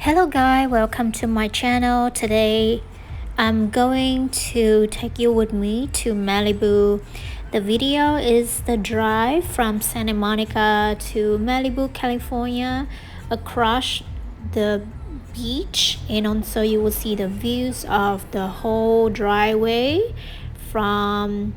Hello guys, welcome to my channel. Today I'm going to take you with me to Malibu. The video is the drive from Santa Monica to Malibu, California, across the beach, and also you will see the views of the whole driveway from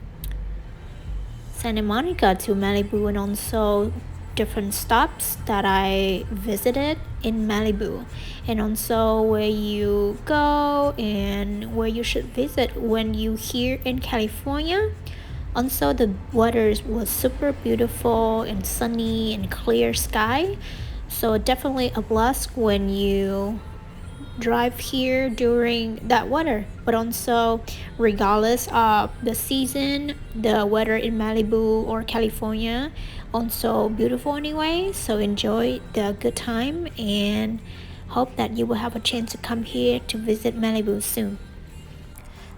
Santa Monica to Malibu, and also different stops that I visited in Malibu, and also where you go and where you should visit when you here in California. Also, the weather was super beautiful and sunny and clear sky, so definitely a plus when you drive here during that weather. But also, regardless of the season, the weather in Malibu or California also beautiful anyway, so enjoy the good time and hope that you will have a chance to come here to visit Malibu soon.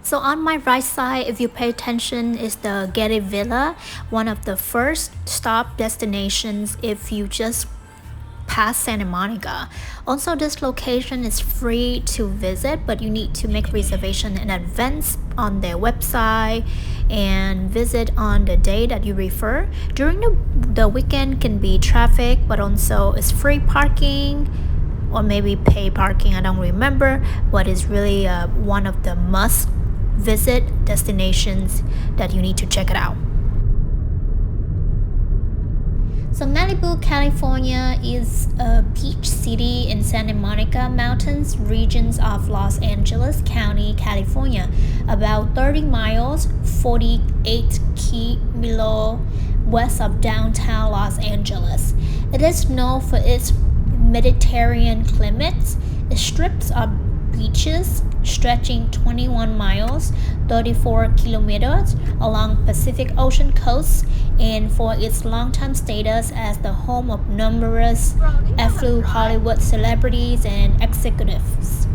So on my right side, if you pay attention, is the Getty Villa, one of the first stop destinations if you just past Santa Monica. Also, this location is free to visit, but you need to make reservation in advance on their website and visit on the day that you refer. During the weekend can be traffic, but also it's free parking or maybe pay parking, I don't remember, but it's really one of the must visit destinations that you need to check it out. So Malibu, California is a beach city in Santa Monica Mountains regions of Los Angeles County, California, about 30 miles, 48 km west of downtown Los Angeles. It is known for its Mediterranean climates. It strips of beaches stretching 21 miles, 34 kilometers along Pacific Ocean coast, and for its long-term status as the home of numerous affluent Hollywood celebrities and executives.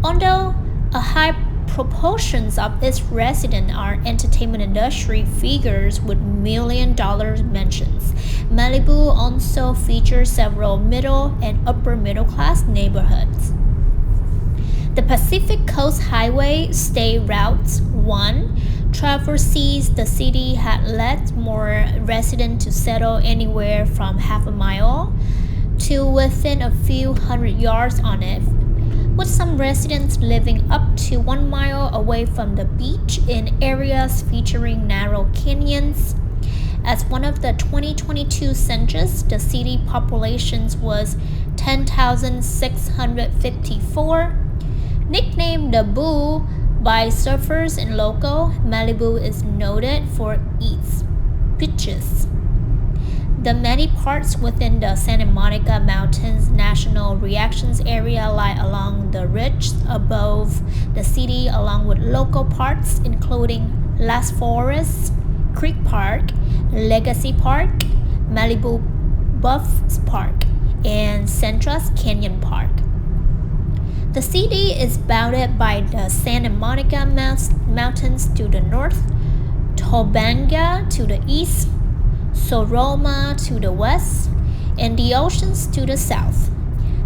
Although a high proportions of its residents are entertainment industry figures with million-dollar mansions, Malibu also features several middle and upper middle-class neighborhoods. The Pacific Coast Highway State Route 1 traverses the city had led more residents to settle anywhere from half a mile to within a few hundred yards on it, with some residents living up to 1 mile away from the beach in areas featuring narrow canyons. As one of the 2022 census, the city population was 10,654. Nicknamed the Bull by surfers and local, Malibu is noted for its beaches. The many parts within the Santa Monica Mountains National Recreation Area lie along the ridge above the city, along with local parks including Las Flores Creek Park, Legacy Park, Malibu Buffs Park, and Centra's Canyon Park. The city is bounded by the Santa Monica Mountains to the north, Tobanga to the east, Soroma to the west, and the oceans to the south.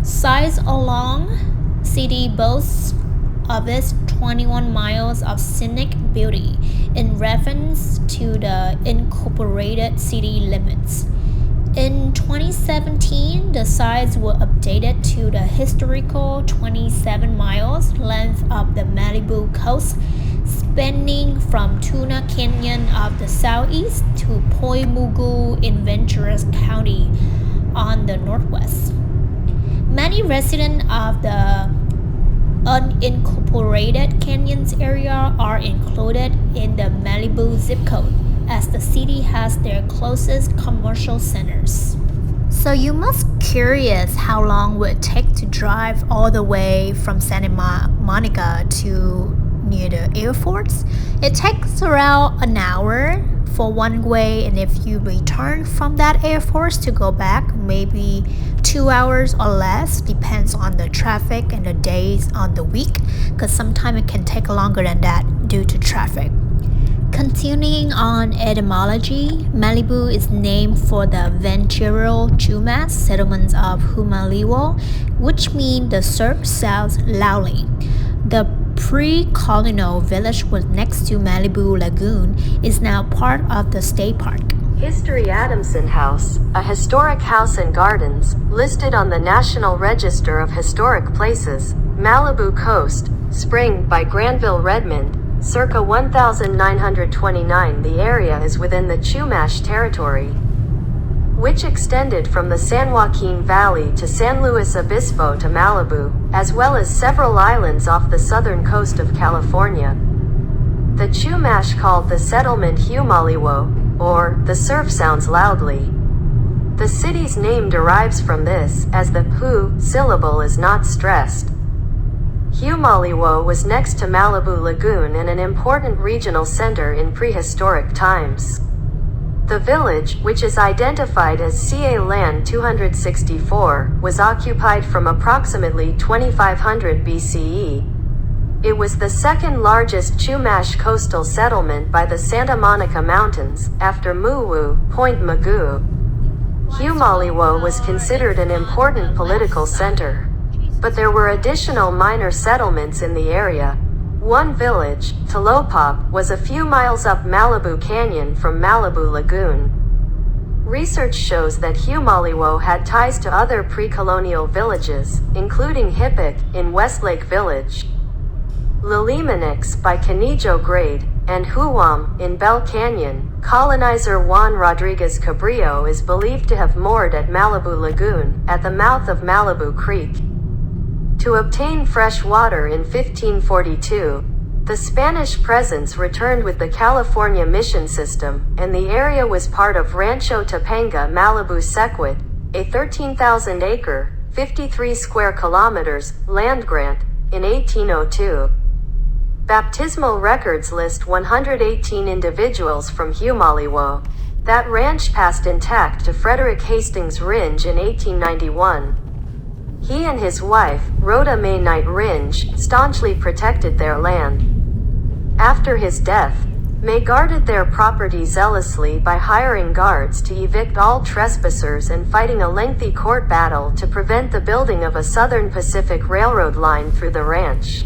Size along city boasts of its 21 miles of scenic beauty in reference to the incorporated city limits. In 2017, the sites were updated to the historical 27 miles length of the Malibu coast, spanning from Tuna Canyon of the southeast to Point Mugu in Ventura County on the northwest. Many residents of the unincorporated canyons area are included in the Malibu zip code, as the city has their closest commercial centers. So you must curious how long would it take to drive all the way from Santa Monica to near the airport? It takes around an hour for one way, and if you return from that airport to go back, maybe 2 hours or less, depends on the traffic and the days on the week, because sometimes it can take longer than that due to traffic. Continuing on etymology, Malibu is named for the Ventural Chumash settlements of Humaliwo, which mean the surf sounds loudly. The pre-colonial village was next to Malibu Lagoon is now part of the state park. History Adamson House, a historic house and gardens, listed on the National Register of Historic Places, Malibu Coast, Spring by Granville Redmond, circa 1929. The area is within the Chumash territory, which extended from the San Joaquin Valley to San Luis Obispo to Malibu, as well as several islands off the southern coast of California. The Chumash called the settlement Humaliwo, or the surf sounds loudly. The city's name derives from this, as the hu syllable is not stressed. Humaliwo was next to Malibu Lagoon and an important regional center in prehistoric times. The village, which is identified as CA Land 264, was occupied from approximately 2500 BCE. It was the second largest Chumash coastal settlement by the Santa Monica Mountains, after Muwu, Point Mugu. Humaliwo was considered an important political center, but there were additional minor settlements in the area. One village, Talopop, was a few miles up Malibu Canyon from Malibu Lagoon. Research shows that Humaliwo had ties to other pre-colonial villages, including Hippick, in Westlake Village, Lilimanix by Canijo Grade, and Huam, in Bell Canyon. Colonizer Juan Rodriguez Cabrillo is believed to have moored at Malibu Lagoon, at the mouth of Malibu Creek. To obtain fresh water in 1542, the Spanish presence returned with the California mission system, and the area was part of Rancho Topanga Malibu Sequit, a 13,000-acre, 53 square kilometers, land grant, in 1802. Baptismal records list 118 individuals from Humaliwo. That ranch passed intact to Frederick Hastings Ringe in 1891. He and his wife, Rhoda May Knight Ringe, staunchly protected their land. After his death, May guarded their property zealously by hiring guards to evict all trespassers and fighting a lengthy court battle to prevent the building of a Southern Pacific Railroad line through the ranch.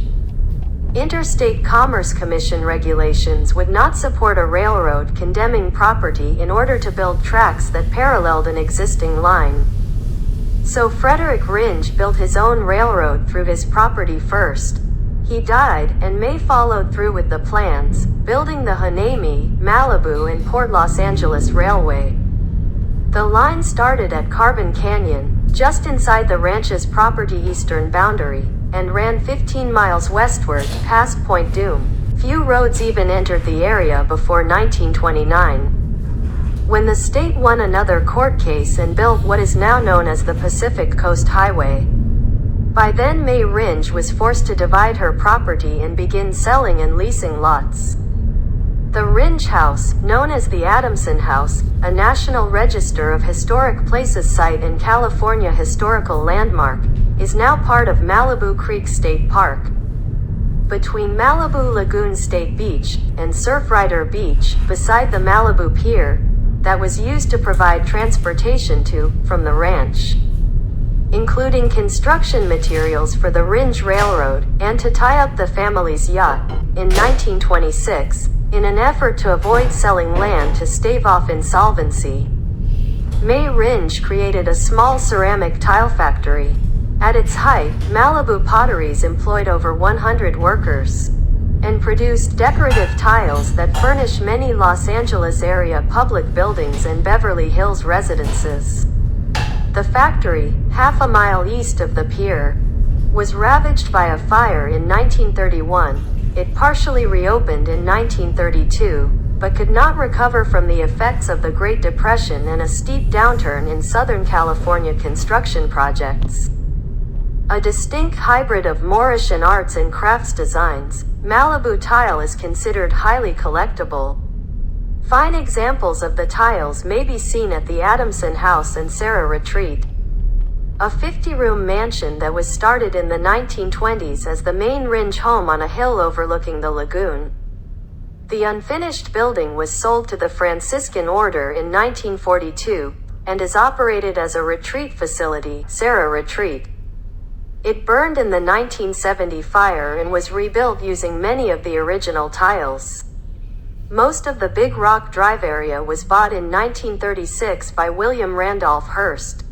Interstate Commerce Commission regulations would not support a railroad condemning property in order to build tracks that paralleled an existing line. So Frederick Ringe built his own railroad through his property first. He died, and May followed through with the plans, building the Hueneme, Malibu and Port Los Angeles Railway. The line started at Carbon Canyon, just inside the ranch's property eastern boundary, and ran 15 miles westward, past Point Dume. Few roads even entered the area before 1929. When the state won another court case and built what is now known as the Pacific Coast Highway. By then May Ringe was forced to divide her property and begin selling and leasing lots. The Ringe House, known as the Adamson House, a National Register of Historic Places site and California historical landmark, is now part of Malibu Creek State Park. Between Malibu Lagoon State Beach and Surfrider Beach, beside the Malibu Pier, that was used to provide transportation to, from the ranch, including construction materials for the Ringe Railroad, and to tie up the family's yacht, in 1926, in an effort to avoid selling land to stave off insolvency. May Ringe created a small ceramic tile factory. At its height, Malibu Potteries employed over 100 workers, and produced decorative tiles that furnish many Los Angeles area public buildings and Beverly Hills residences. The factory, half a mile east of the pier, was ravaged by a fire in 1931. It partially reopened in 1932, but could not recover from the effects of the Great Depression and a steep downturn in Southern California construction projects. A distinct hybrid of Moorish and arts and crafts designs, Malibu tile is considered highly collectible. Fine examples of the tiles may be seen at the Adamson House and Sarah Retreat, a 50-room mansion that was started in the 1920s as the main Ringe home on a hill overlooking the lagoon. The unfinished building was sold to the Franciscan Order in 1942 and is operated as a retreat facility, Sarah Retreat. It burned in the 1970 fire and was rebuilt using many of the original tiles. Most of the Big Rock Drive area was bought in 1936 by William Randolph Hearst,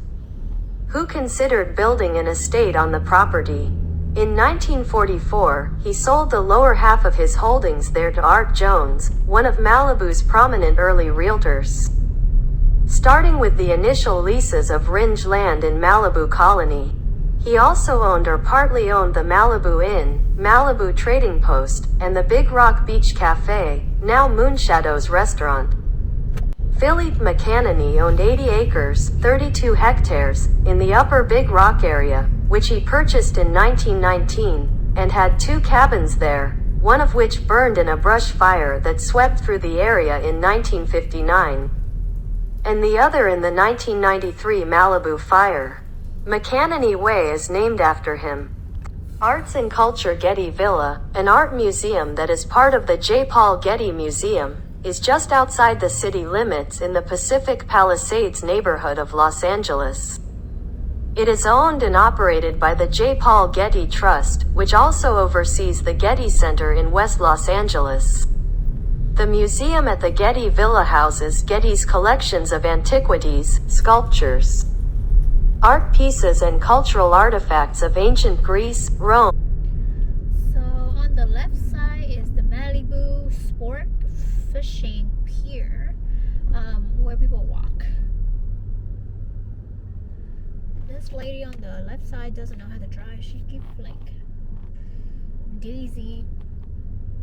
who considered building an estate on the property. In 1944, he sold the lower half of his holdings there to Art Jones, one of Malibu's prominent early realtors. Starting with the initial leases of range land in Malibu Colony, he also owned or partly owned the Malibu Inn, Malibu Trading Post, and the Big Rock Beach Cafe, now Moonshadows Restaurant. Philippe McCannany owned 80 acres, 32 hectares, in the upper Big Rock area, which he purchased in 1919, and had 2 cabins there, one of which burned in a brush fire that swept through the area in 1959, and the other in the 1993 Malibu fire. McCannany Way is named after him. Arts and Culture Getty Villa, an art museum that is part of the J. Paul Getty Museum, is just outside the city limits in the Pacific Palisades neighborhood of Los Angeles. It is owned and operated by the J. Paul Getty Trust, which also oversees the Getty Center in West Los Angeles. The museum at the Getty Villa houses Getty's collections of antiquities, sculptures, art pieces and cultural artifacts of ancient Greece, Rome. So on the left side is the Malibu Sport Fishing Pier, where people walk. This lady on the left side doesn't know how to drive. She keeps like dizzy.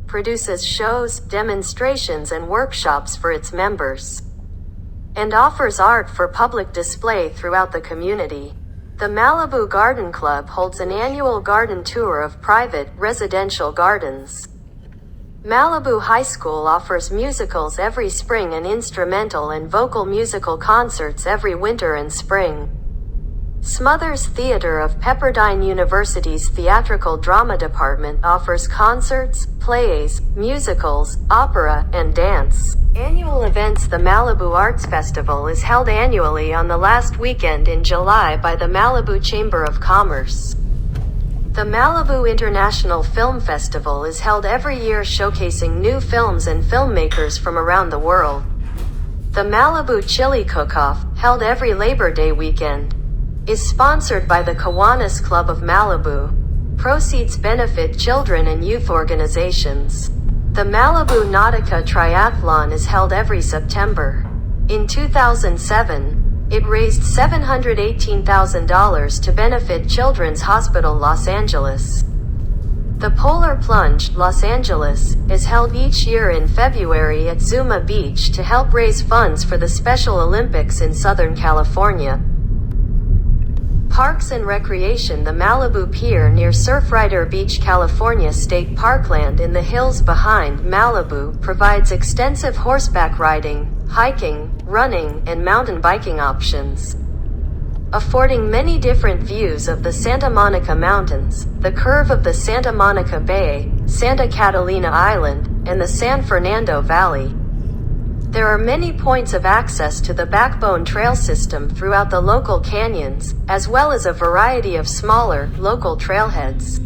Produces shows, demonstrations, and workshops for its members, and offers art for public display throughout the community. The Malibu Garden Club holds an annual garden tour of private, residential gardens. Malibu High School offers musicals every spring and instrumental and vocal musical concerts every winter and spring. Smothers Theater of Pepperdine University's Theatrical Drama Department offers concerts, plays, musicals, opera, and dance. Annual events. The Malibu Arts Festival is held annually on the last weekend in July by the Malibu Chamber of Commerce. The Malibu International Film Festival is held every year showcasing new films and filmmakers from around the world. The Malibu Chili Cook-Off, held every Labor Day weekend, is sponsored by the Kiwanis Club of Malibu. Proceeds benefit children and youth organizations. The Malibu Nautica Triathlon is held every September. In 2007, it raised $718,000 to benefit Children's Hospital Los Angeles. The Polar Plunge, Los Angeles, is held each year in February at Zuma Beach to help raise funds for the Special Olympics in Southern California. Parks and Recreation. The Malibu Pier near Surfrider Beach, California State Parkland in the hills behind Malibu provides extensive horseback riding, hiking, running, and mountain biking options, affording many different views of the Santa Monica Mountains, the curve of the Santa Monica Bay, Santa Catalina Island, and the San Fernando Valley. There are many points of access to the Backbone Trail system throughout the local canyons, as well as a variety of smaller, local trailheads.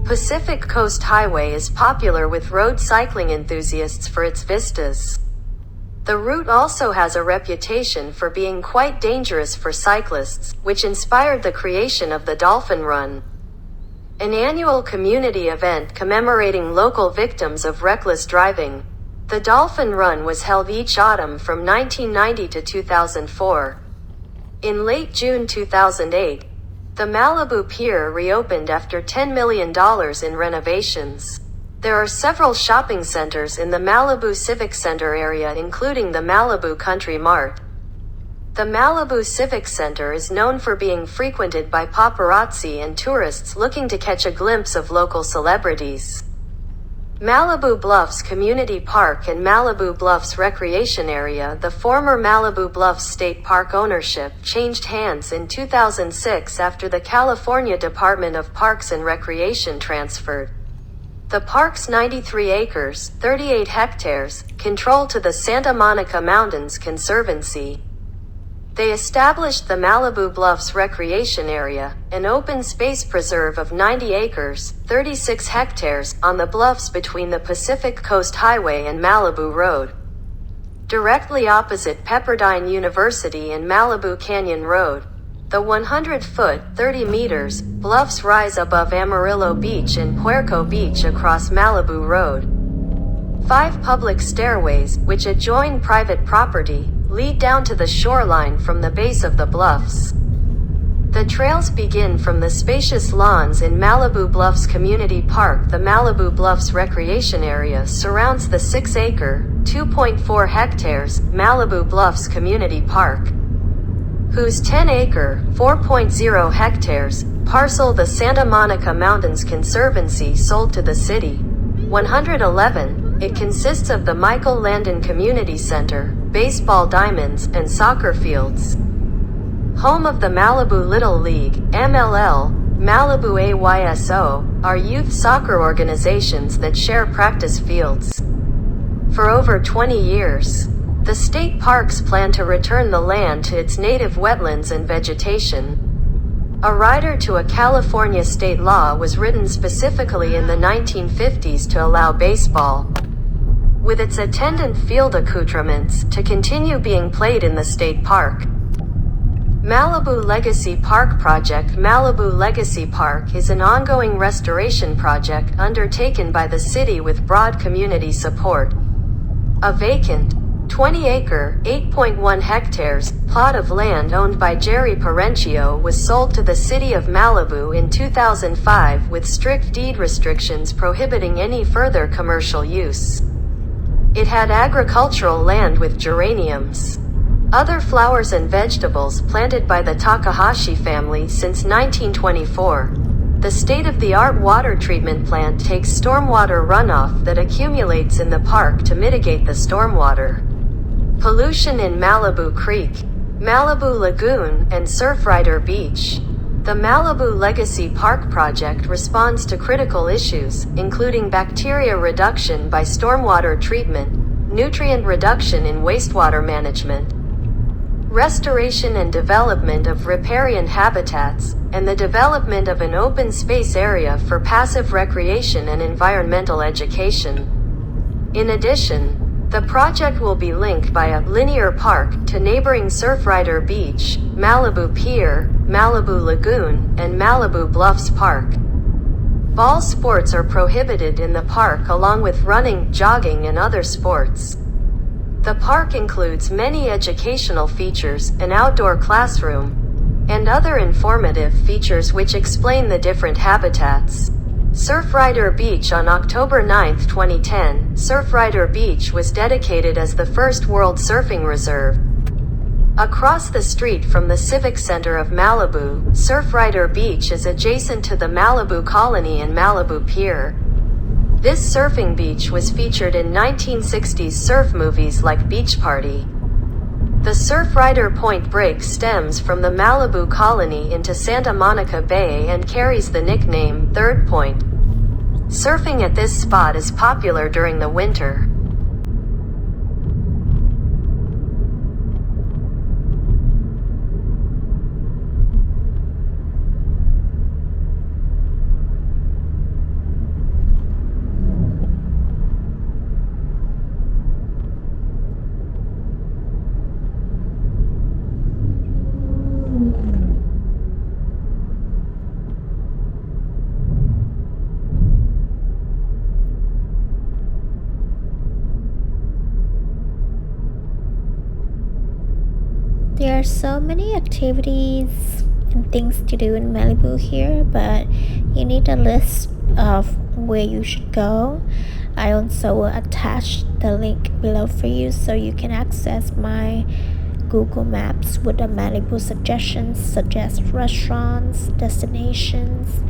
Pacific Coast Highway is popular with road cycling enthusiasts for its vistas. The route also has a reputation for being quite dangerous for cyclists, which inspired the creation of the Dolphin Run, an annual community event commemorating local victims of reckless driving. The Dolphin Run was held each autumn from 1990 to 2004. In late June 2008, the Malibu Pier reopened after $10 million in renovations. There are several shopping centers in the Malibu Civic Center area, including the Malibu Country Mart. The Malibu Civic Center is known for being frequented by paparazzi and tourists looking to catch a glimpse of local celebrities. Malibu Bluffs Community Park and Malibu Bluffs Recreation Area. The former Malibu Bluffs State Park ownership changed hands in 2006 after the California Department of Parks and Recreation transferred The park's 93 acres, 38 hectares, control to the Santa Monica Mountains Conservancy. They established the Malibu Bluffs Recreation Area, an open space preserve of 90 acres, 36 hectares, on the bluffs between the Pacific Coast Highway and Malibu Road. Directly opposite Pepperdine University and Malibu Canyon Road, the 100-foot, 30 meters, bluffs rise above Amarillo Beach and Puerco Beach across Malibu Road. 5 public stairways, which adjoin private property, lead down to the shoreline from the base of the bluffs. The trails begin from the spacious lawns in Malibu Bluffs Community Park. The Malibu Bluffs Recreation Area surrounds the 6-acre, 2.4 hectares, Malibu Bluffs Community Park, whose 10-acre, 4.0 hectares, parcel the Santa Monica Mountains Conservancy sold to the city. 111, it consists of the Michael Landon Community Center, baseball diamonds, and soccer fields. Home of the Malibu Little League, MLL, Malibu AYSO, are youth soccer organizations that share practice fields. For over 20 years, the state parks plan to return the land to its native wetlands and vegetation. A rider to a California state law was written specifically in the 1950s to allow baseball, with its attendant field accoutrements, to continue being played in the state park. Malibu Legacy Park Project. Malibu Legacy Park is an ongoing restoration project undertaken by the city with broad community support. A vacant, 20-acre, 8.1 hectares, plot of land owned by Jerry Parenchio was sold to the city of Malibu in 2005 with strict deed restrictions prohibiting any further commercial use. It had agricultural land with geraniums, other flowers and vegetables planted by the Takahashi family since 1924. The state-of-the-art water treatment plant takes stormwater runoff that accumulates in the park to mitigate the stormwater pollution in Malibu Creek, Malibu Lagoon, and Surfrider Beach. The Malibu Legacy Park project responds to critical issues, including bacteria reduction by stormwater treatment, nutrient reduction in wastewater management, restoration and development of riparian habitats, and the development of an open space area for passive recreation and environmental education. In addition, the project will be linked by a linear park to neighboring Surfrider Beach, Malibu Pier, Malibu Lagoon, and Malibu Bluffs Park. Ball sports are prohibited in the park along with running, jogging, and other sports. The park includes many educational features, an outdoor classroom, and other informative features which explain the different habitats. Surfrider Beach. On October 9, 2010, Surfrider Beach was dedicated as the first World Surfing Reserve. Across the street from the Civic Center of Malibu, Surfrider Beach is adjacent to the Malibu Colony and Malibu Pier. This surfing beach was featured in 1960s surf movies like Beach Party. The Surfrider Point Break stems from the Malibu Colony into Santa Monica Bay and carries the nickname Third Point. Surfing at this spot is popular during the winter. There are so many activities and things to do in Malibu here, but you need a list of where you should go. I also will attach the link below for you so you can access my Google Maps with the Malibu suggestions, suggest restaurants, destinations,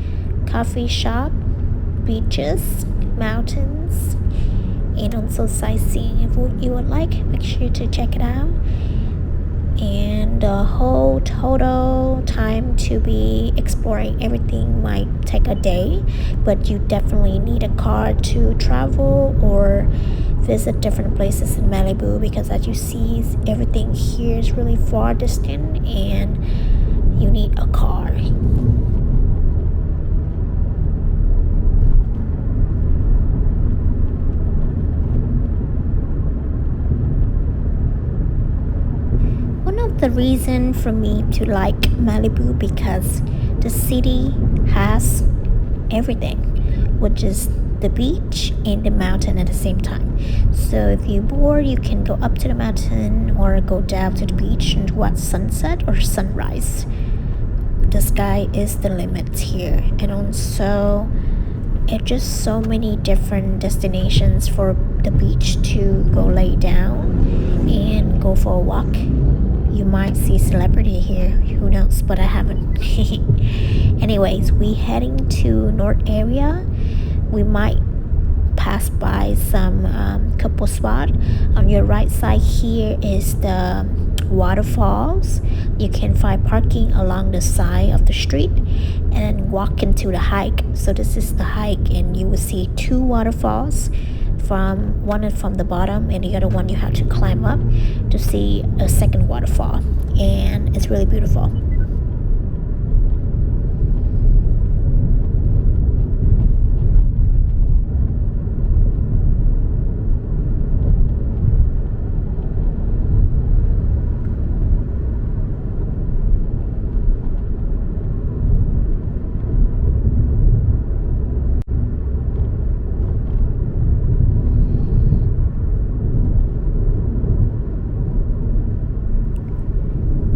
coffee shop, beaches, mountains, and also sightseeing. If you would like, make sure to check it out. And the whole total time to be exploring everything might take a day, but you definitely need a car to travel or visit different places in Malibu, because as you see, everything here is really far distant and you need a car. One of the reasons for me to like Malibu, because the city has everything, which is the beach and the mountain at the same time. So if you're bored, you can go up to the mountain or go down to the beach and watch sunset or sunrise. The sky is the limit here, and also it's just so many different destinations for the beach to go lay down and go for a walk. You might see celebrity here, who knows, but I haven't. Anyways, we heading to north area. We might pass by some couple spot. On your right side here is the waterfalls. You can find parking along the side of the street and walk into the hike. So this is the hike, and you will see two waterfalls, from one from the bottom and the other one you have to climb up to see a second waterfall, and it's really beautiful.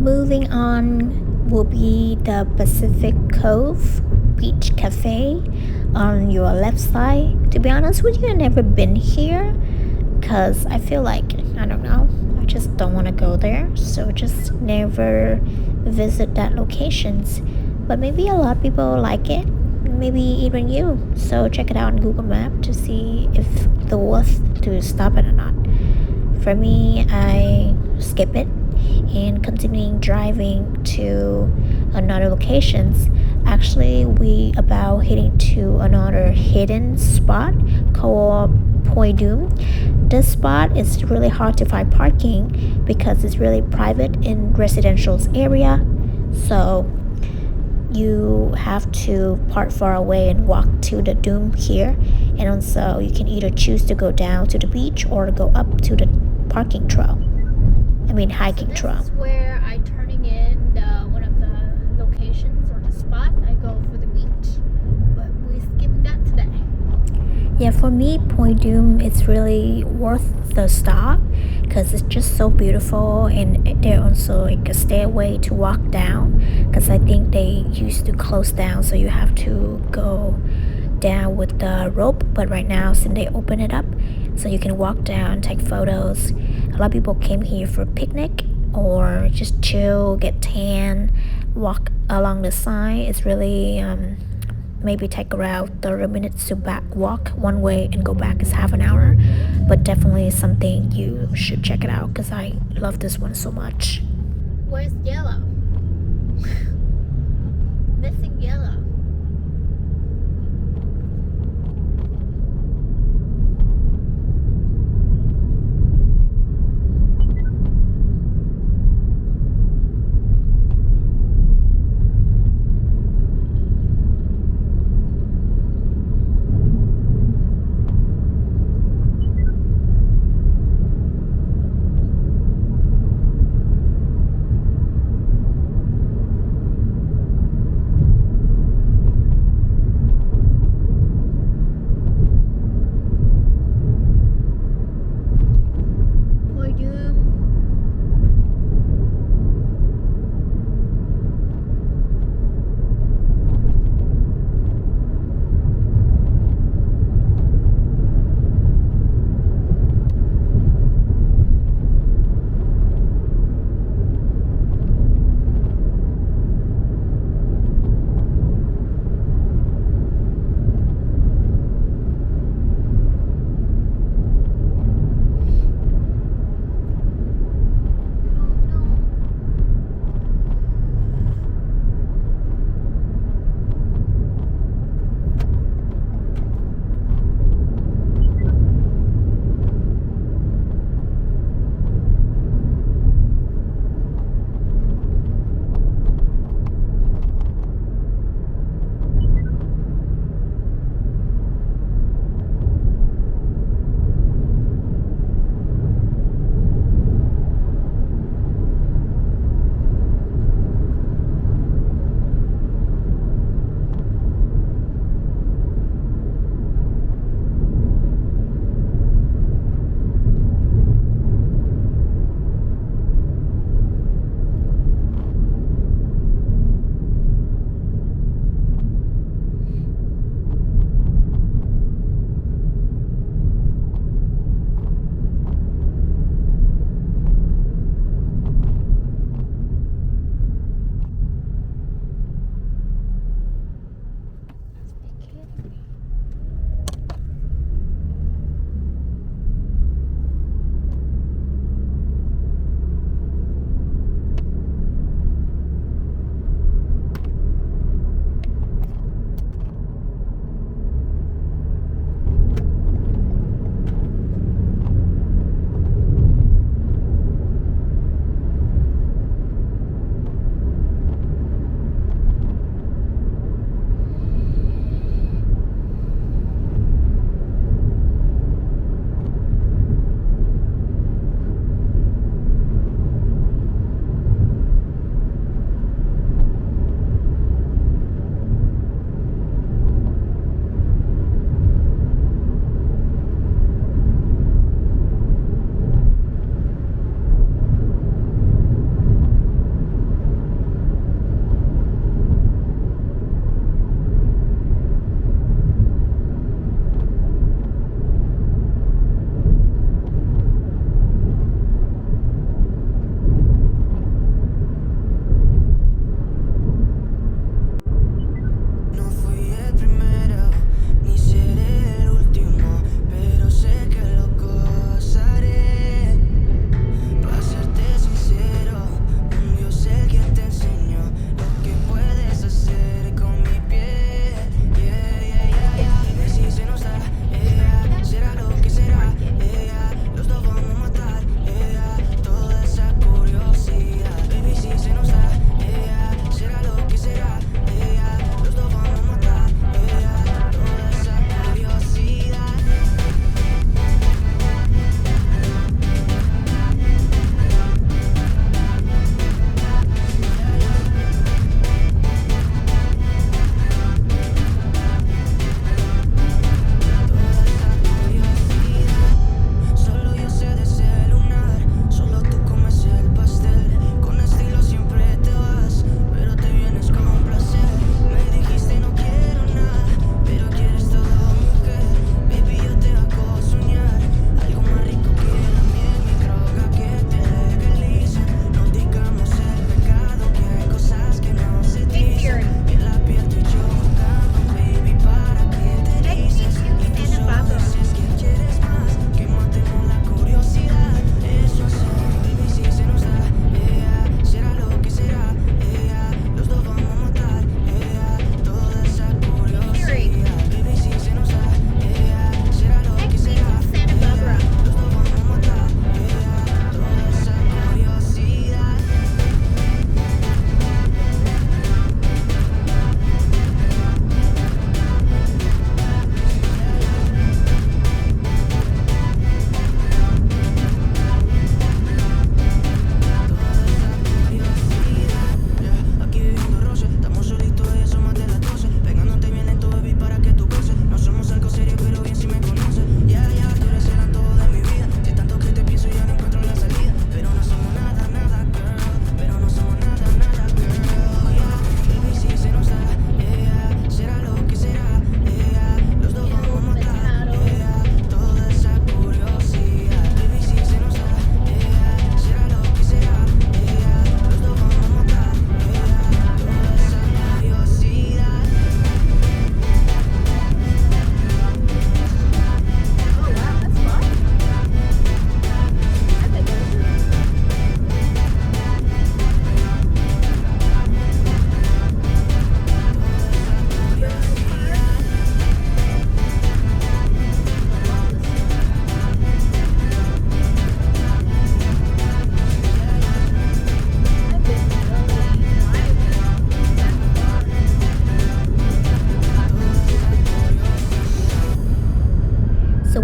Moving on will be the Pacific Cove Beach Cafe on your left side. To be honest with you, I've never been here because I feel like, I don't know, I just don't want to go there. So just never visit that locations. But maybe a lot of people like it, maybe even you. So check it out on Google Map to see if the worth to stop it or not. For me, I skip it and continuing driving to another locations. Actually, we about heading to another hidden spot called Point Doom. This spot is really hard to find parking because it's really private in residential area. So you have to park far away and walk to the Doom here. And also you can either choose to go down to the beach or go up to the parking trail. Hiking trail. This is where I turning in one of the locations or the spot I go for the beach, but we skipped that today. Yeah, for me, Point Doom, it's really worth the stop because it's just so beautiful, and there also like a stairway to walk down because I think they used to close down, so you have to go down with the rope. But right now, since they open it up, so you can walk down, take photos. A lot of people came here for a picnic or just chill, get tan, walk along the side. It's really maybe take around 30 minutes to back walk one way and go back is half an hour, but definitely something you should check it out because I love this one so much. Where's yellow? Missing yellow.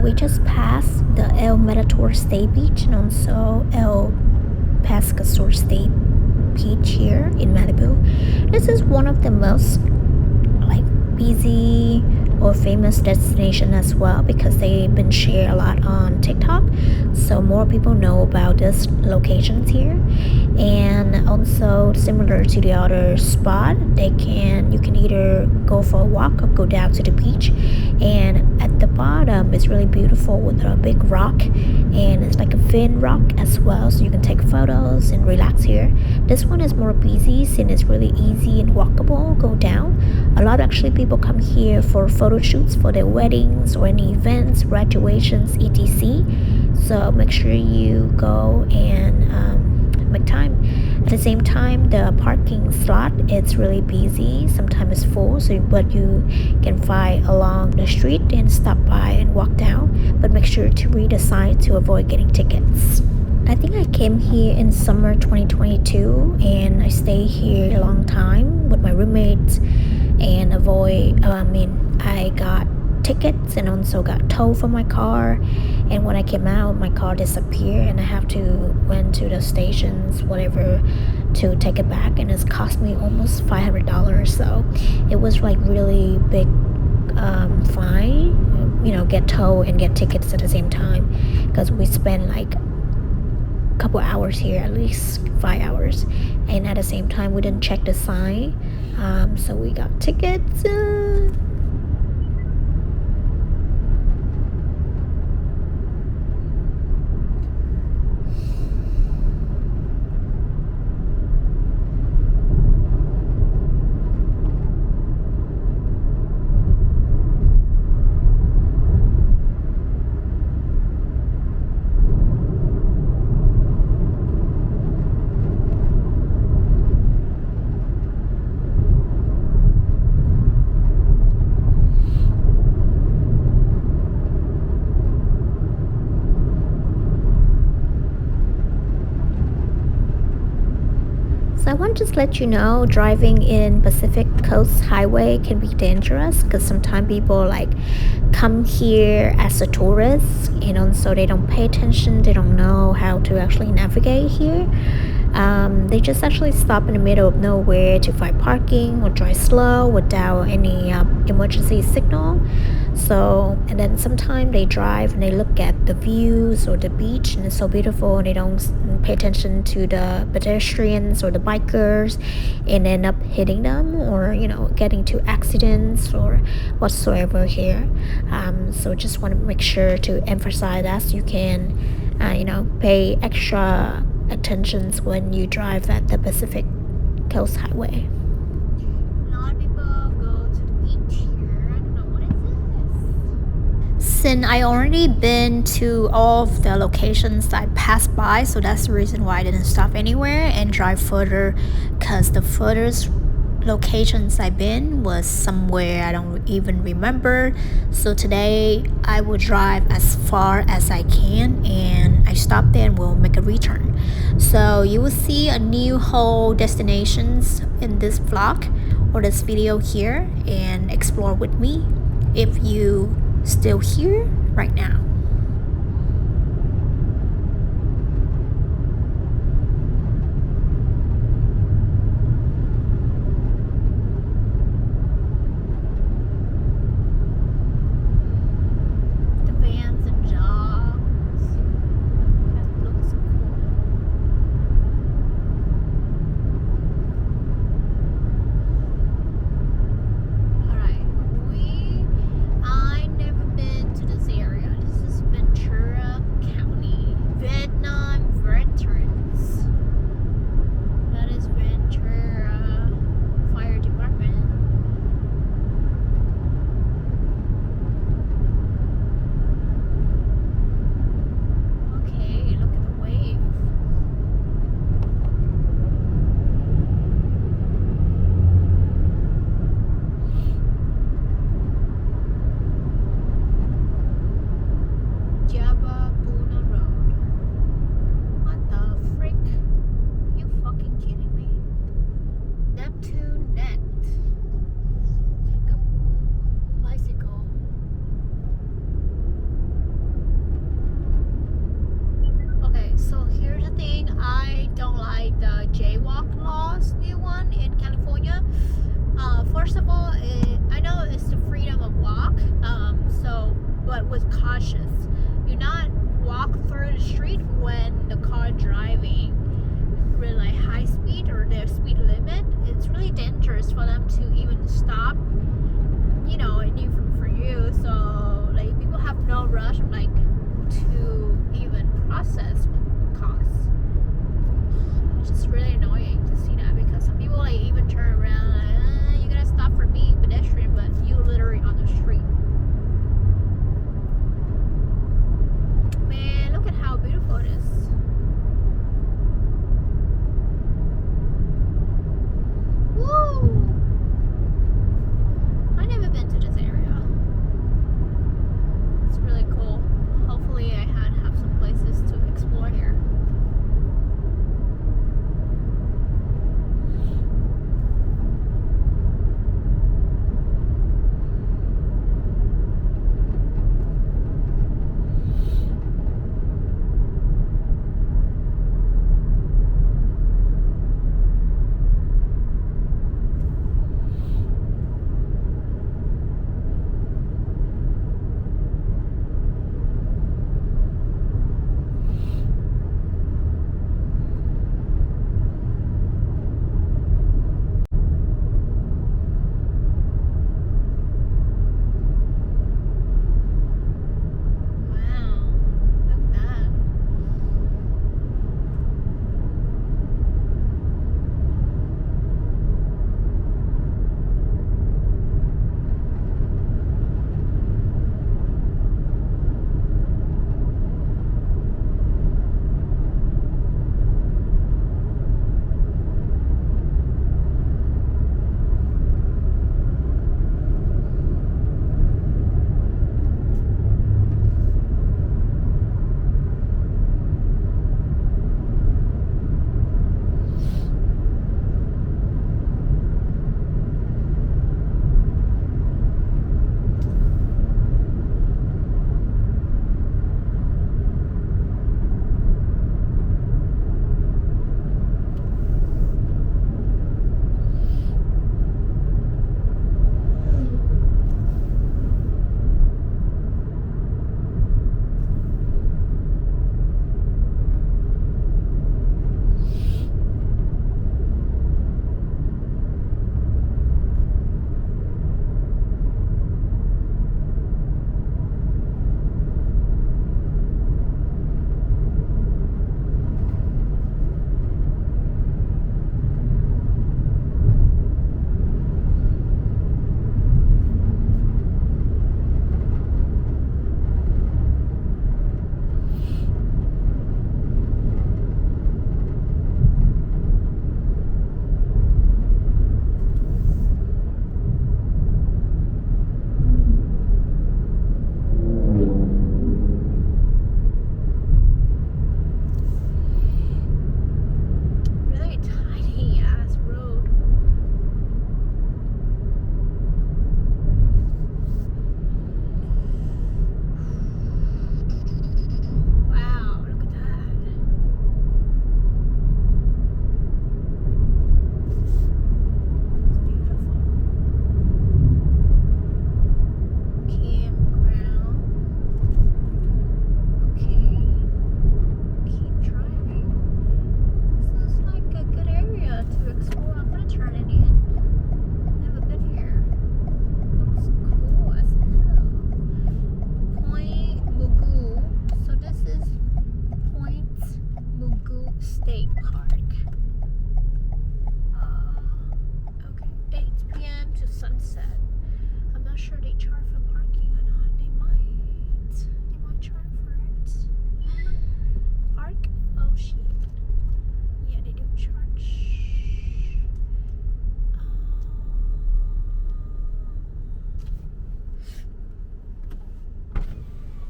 we just passed the El Mediterranean State Beach and also El Pescador State Beach here in Malibu. This is one of the most like busy or famous destination as well because they've been shared a lot on TikTok, so more people know about this locations here. And also similar to the other spot, you can either go for a walk or go down to the beach, and at the bottom it's really beautiful with a big rock, and it's like a fin rock as well, so you can take photos and relax here. This one is more busy since it's really easy and walkable. Go down, a lot actually people come here for photo shoots for their weddings or any events, graduations, etc. So make sure you go and make time. At the same time, the parking slot it's really busy. Sometimes it's full, so but you can find along the street and stop by and walk down. But make sure to read the sign to avoid getting tickets. I think I came here in summer 2022 and I stayed here a long time with my roommates and I got tickets and also got towed from my car, and when I came out my car disappeared and I have to went to the stations whatever to take it back, and it's cost me almost $500. So it was like really big fine, get towed and get tickets at the same time because we spent like couple hours here, at least 5 hours, and at the same time we didn't check the sign, so we got tickets. So I want to just let you know, driving in Pacific Coast Highway can be dangerous because sometimes people like come here as a tourist, so they don't pay attention, they don't know how to actually navigate here. They just actually stop in the middle of nowhere to find parking or drive slow without any emergency signal. So, and then sometimes they drive and they look at the views or the beach and it's so beautiful, and they don't pay attention to the pedestrians or the bikers and end up hitting them or getting to accidents or whatsoever here. So just want to make sure to emphasize that so you can pay extra attentions when you drive at the Pacific Coast Highway. A lot of people go to the beach here. I don't know what is this. Since I already been to all of the locations I passed by, so that's the reason why I didn't stop anywhere and drive further, because the furthest locations I've been was somewhere I don't even remember. So today I will drive as far as I can and I stop there and will make a return. So you will see a new whole destinations in this vlog or this video here, and explore with me if you still here right now. to even stop, you know, even for you. So like people have no rush like to even process costs. It's just really annoying to see that because some people like even turn around like, you gotta stop for me, pedestrian, but you literally on the street. Man, look at how beautiful it is. Woo! I've never been to this area. It's really cool. Hopefully I have some places to explore here.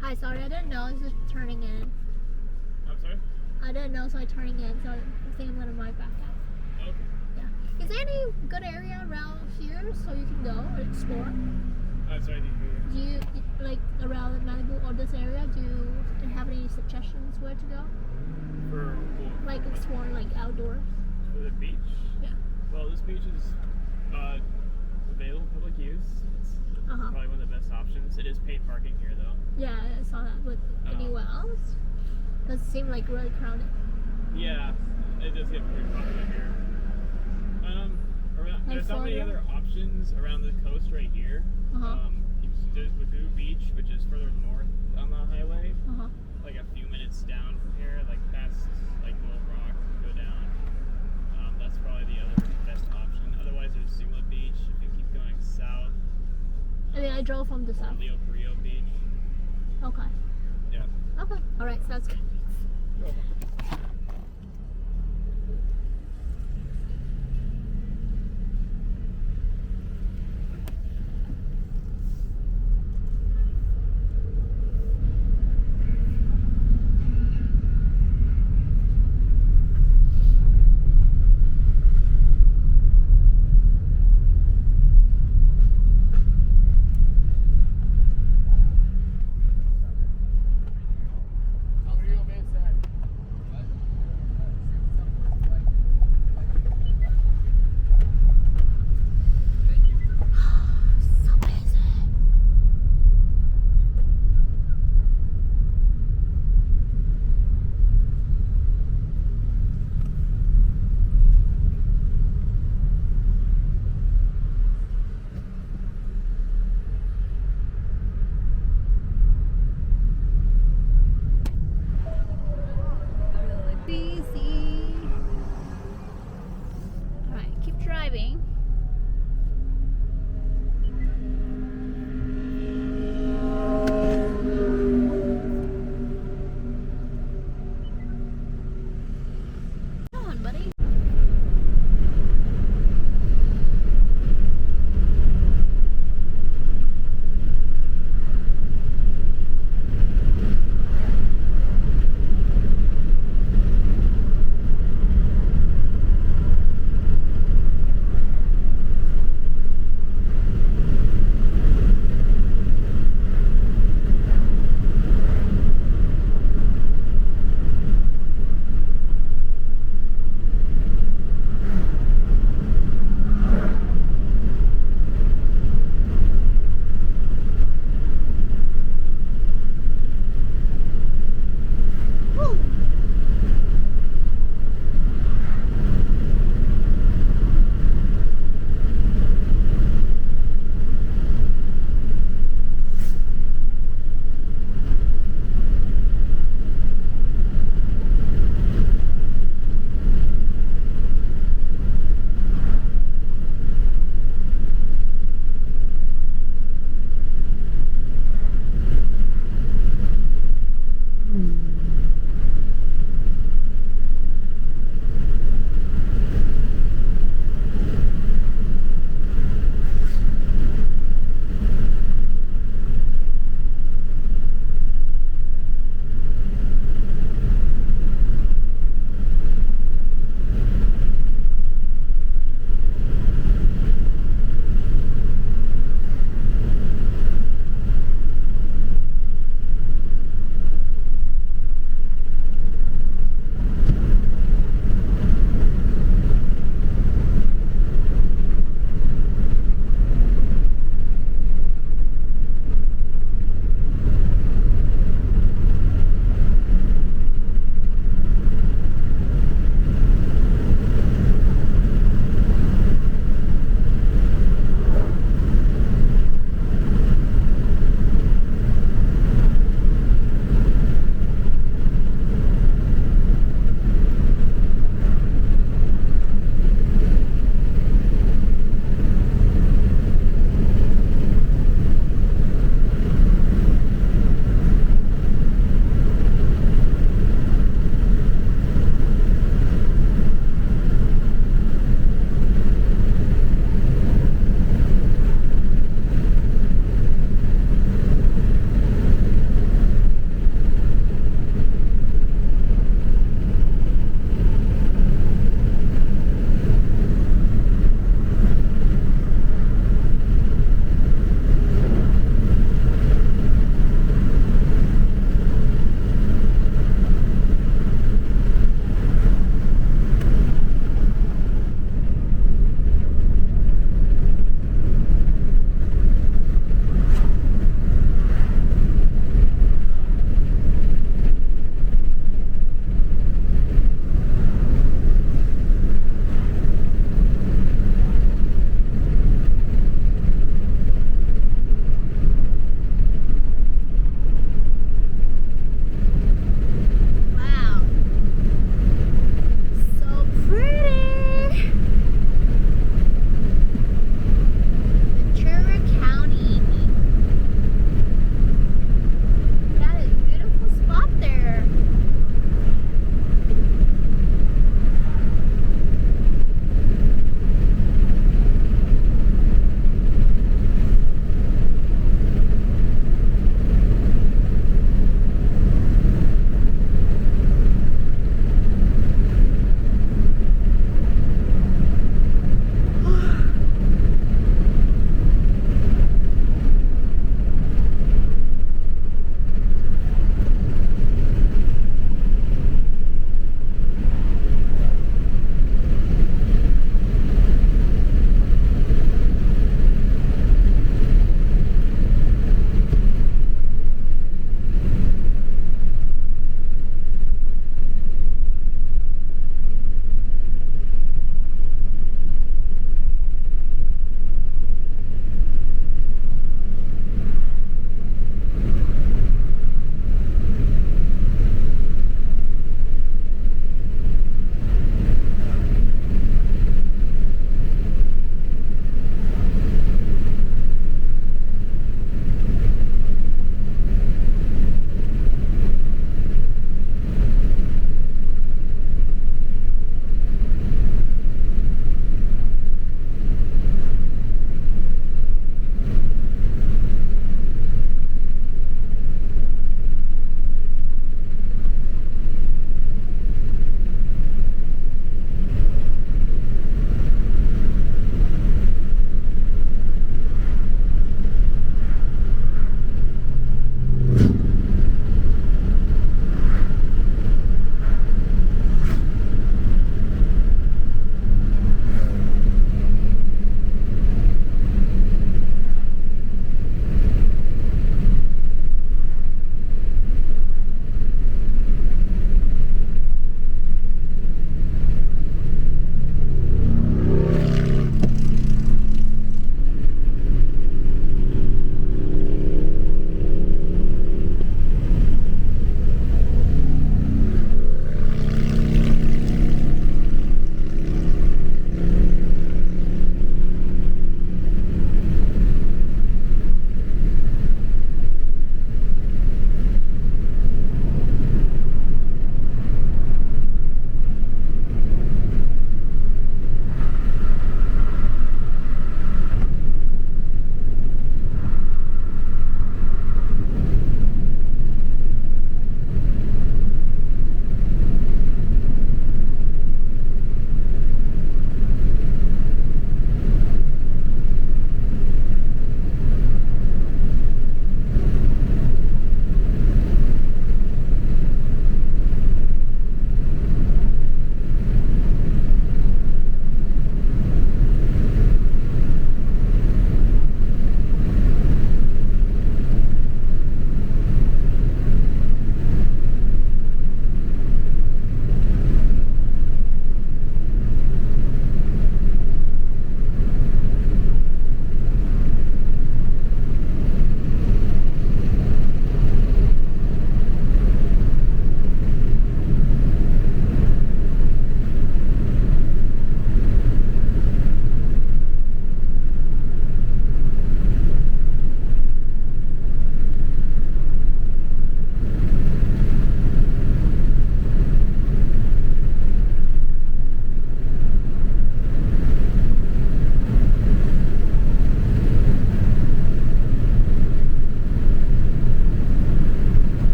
Hi, sorry, I didn't know this is turning in. I'm sorry? I didn't know, so I'm turning in, so I think I'm gonna mic back out. Okay. Yeah. Is there any good area around here so you can go or explore? I'm sorry, I didn't hear Do you, like, around Malibu or this area, do you have any suggestions where to go? For what? Like, explore, like, outdoors? For the beach? Yeah. Well, this beach is available for public use. It's probably one of the best options. It is paid parking here, though. Yeah, I saw that. But anywhere else? Does it seem like really crowded? Yeah, it does get pretty popular here. There's not many other options. options around the coast right here. There's Malibu Beach, which is further north on the highway, like a few minutes down from here, like past like Little Rock, go down. That's probably the other best option. Otherwise, there's Zuma Beach. If you keep going south. I think I drove from the south. Leo Carrillo Beach. Okay. Yeah. Okay. All right. Sounds good.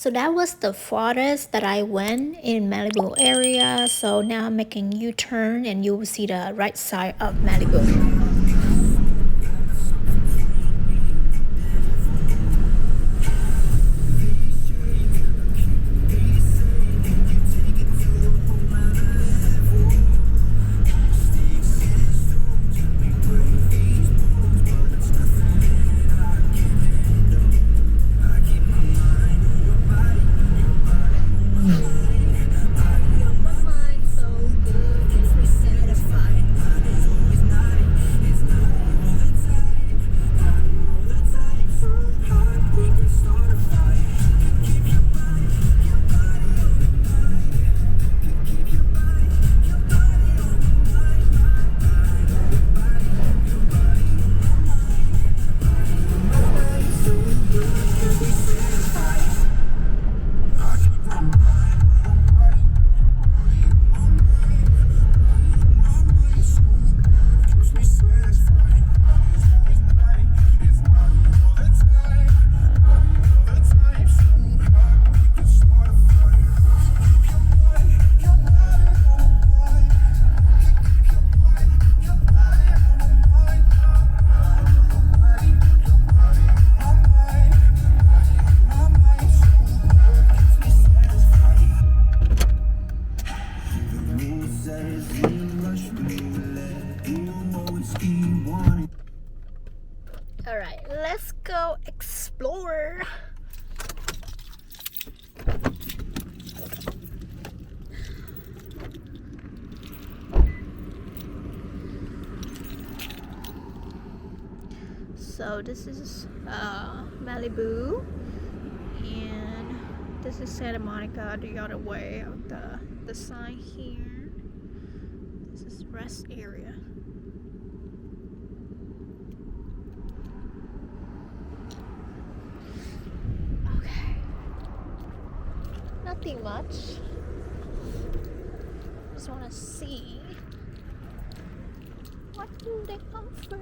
So that was the farthest that I went in Malibu area. So now I'm making U-turn and you will see the right side of Malibu. All right, let's go explore. So this is Malibu, and this is Santa Monica the other way of the sign here. This is rest area. Okay, nothing much. Just want to see what do they offer.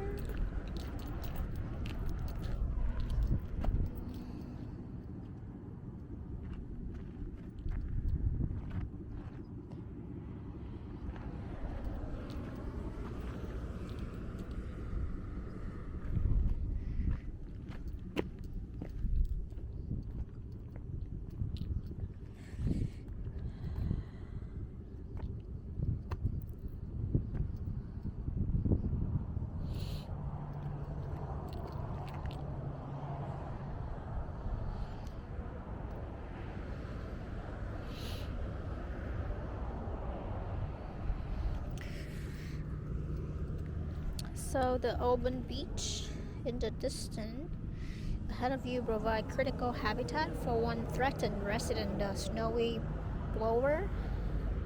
So the open beach in the distance ahead of you provide critical habitat for one threatened resident, the snowy blower.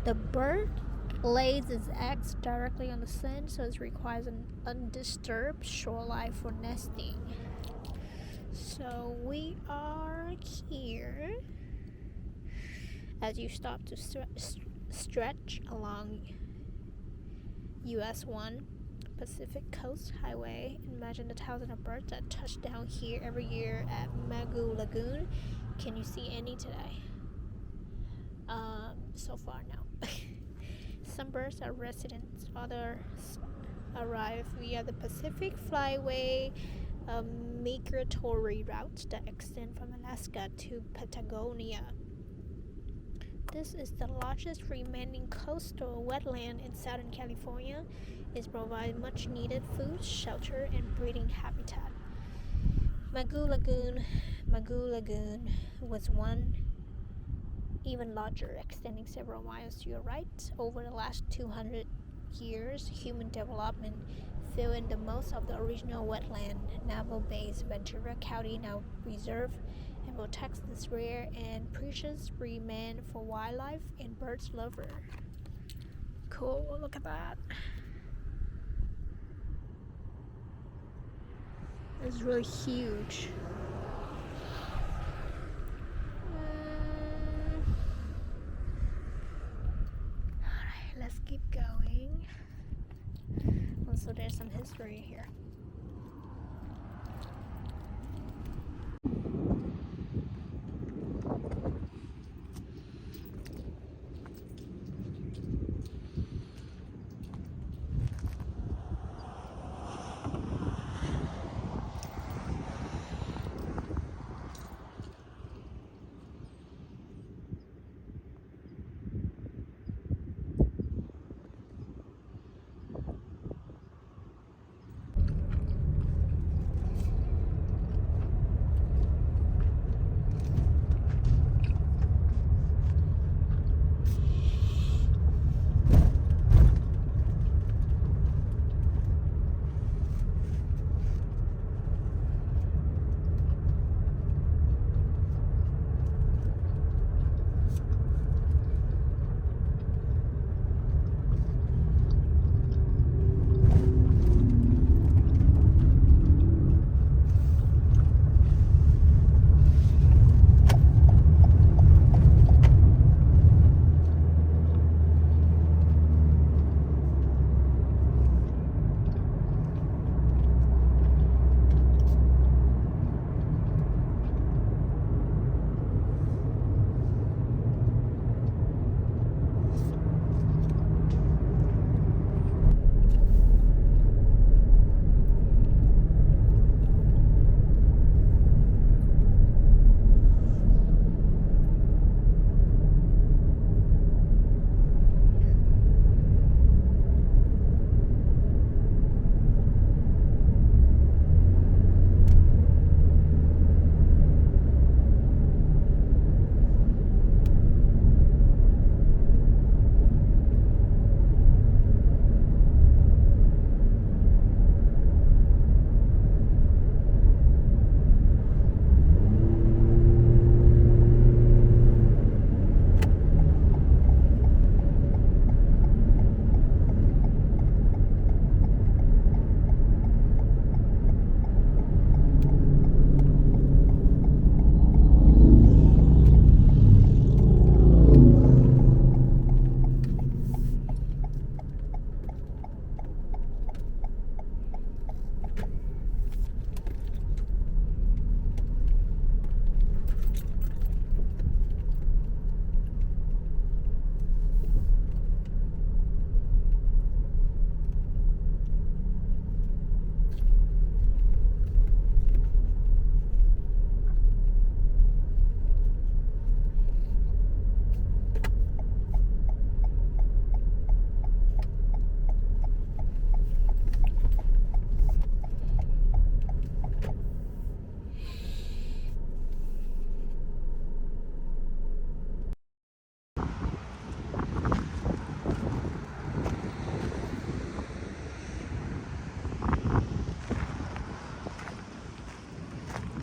The bird lays its eggs directly on the sand, so it requires an undisturbed shoreline for nesting. So we are here as you stop to stretch along US 1 Pacific Coast Highway. Imagine the thousands of birds that touch down here every year at Malibu Lagoon. Can you see any today? So far, no. Some birds are residents, others arrive via the Pacific Flyway, a migratory route that extends from Alaska to Patagonia. This is the largest remaining coastal wetland in Southern California. It provides much needed food, shelter, and breeding habitat. Malibu Lagoon was one even larger, extending several miles to your right. Over the last 200 years, human development filled in the most of the original wetland. Naval-based Ventura County now reserve and protects this rare and precious remain for wildlife and birds lover. Cool, look at that. It's really huge. Alright, let's keep going. Also, there's some history here.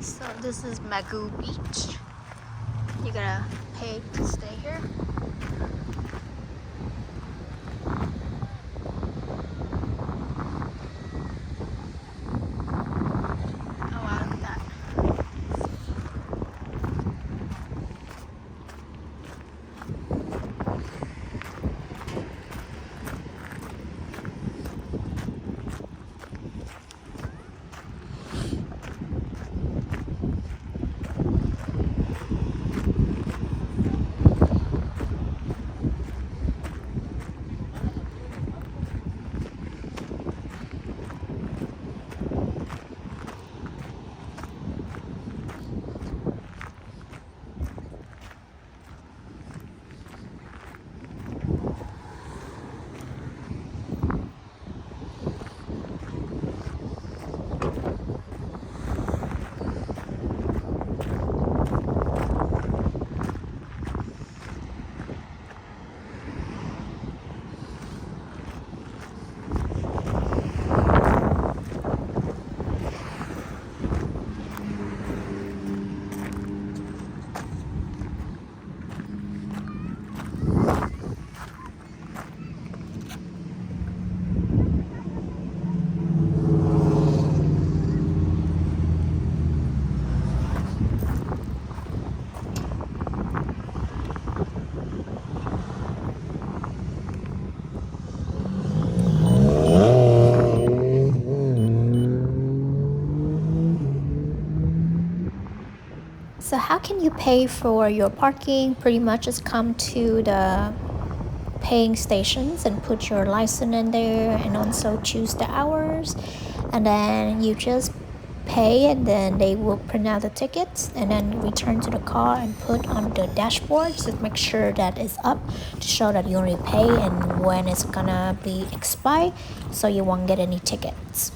So this is Malibu Beach. You gotta pay to stay here. Oh wow, look at that. So how can you pay for your parking? Pretty much just come to the paying stations and put your license in there and also choose the hours, and then you just pay, and then they will print out the tickets and then return to the car and put on the dashboard to make sure that it's up to show that you only pay and when it's gonna be expired, so you won't get any tickets.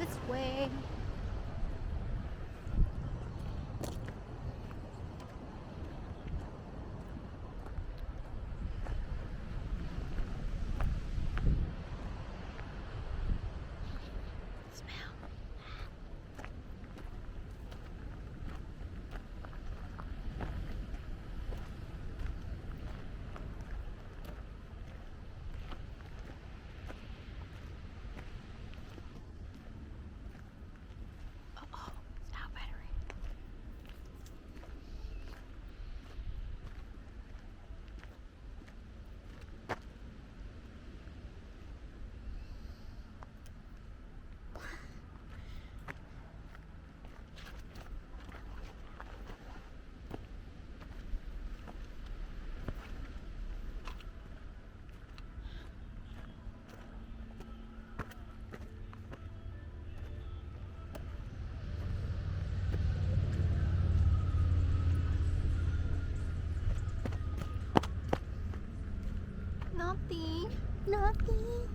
this way. Nothing. Nothing.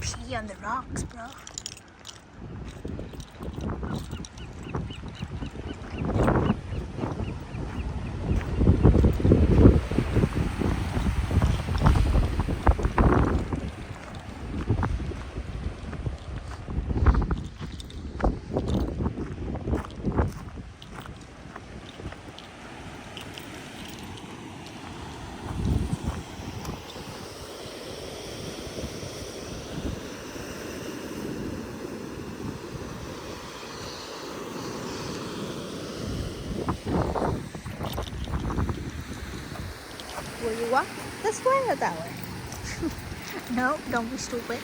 pee on the rocks, bro. Will you walk this way or that way? No, don't be stupid.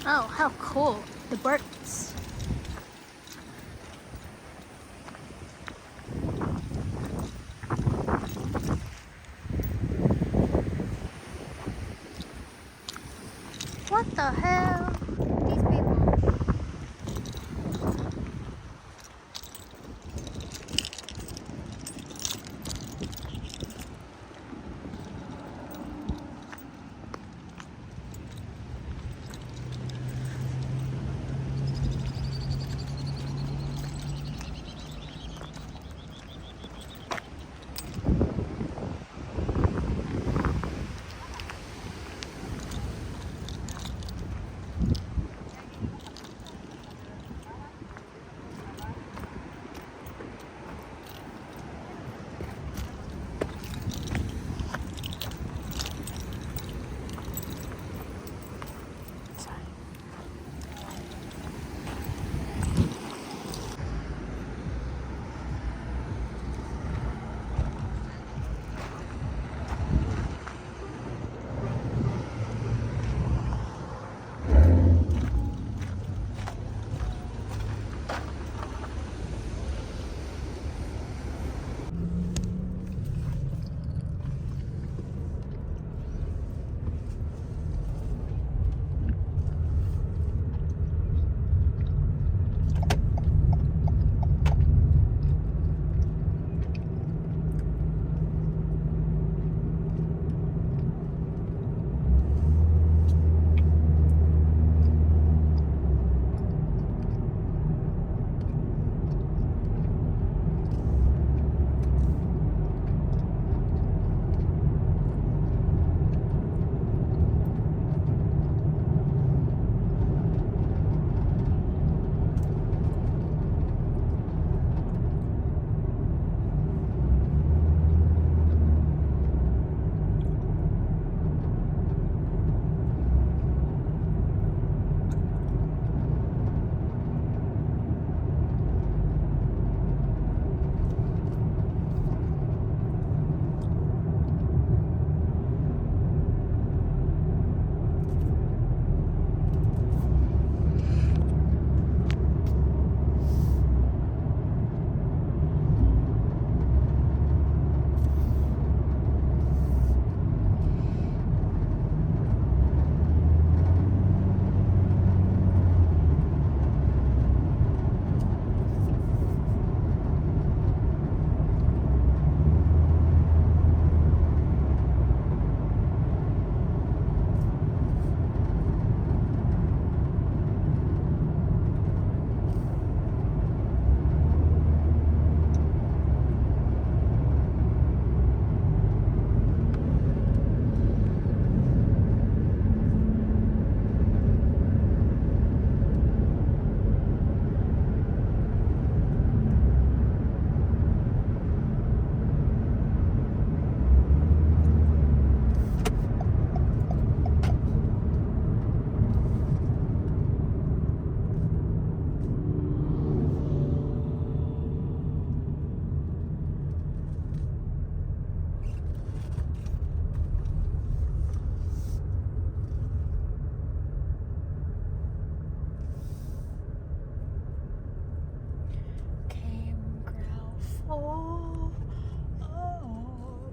Oh, how cool. The birds. What the hell? These people.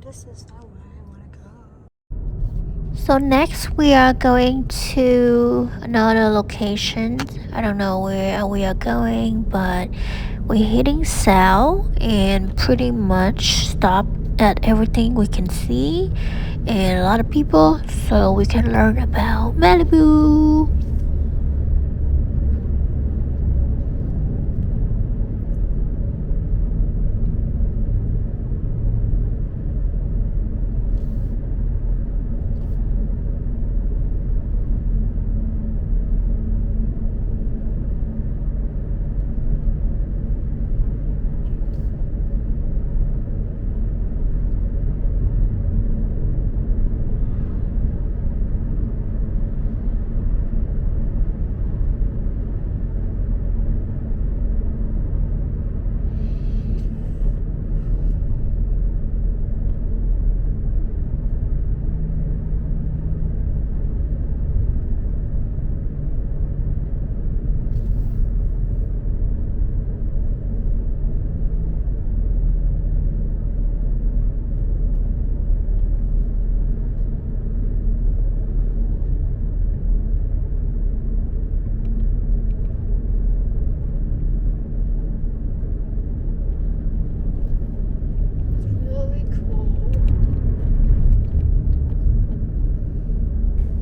This is not where I want to go. So next we are going to another location. I don't know where we are going, but we're hitting south and pretty much stop at everything we can see and a lot of people, so we can learn about Malibu.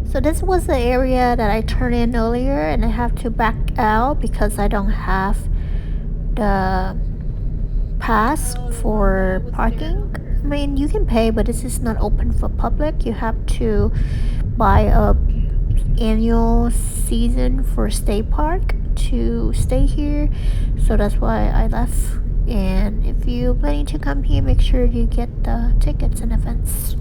So this was the area that I turned in earlier, and I have to back out because I don't have the pass for parking. I mean, you can pay, but this is not open for public. You have to buy a annual season for state park to stay here. So that's why I left. And if you're planning to come here, make sure you get the tickets in advance.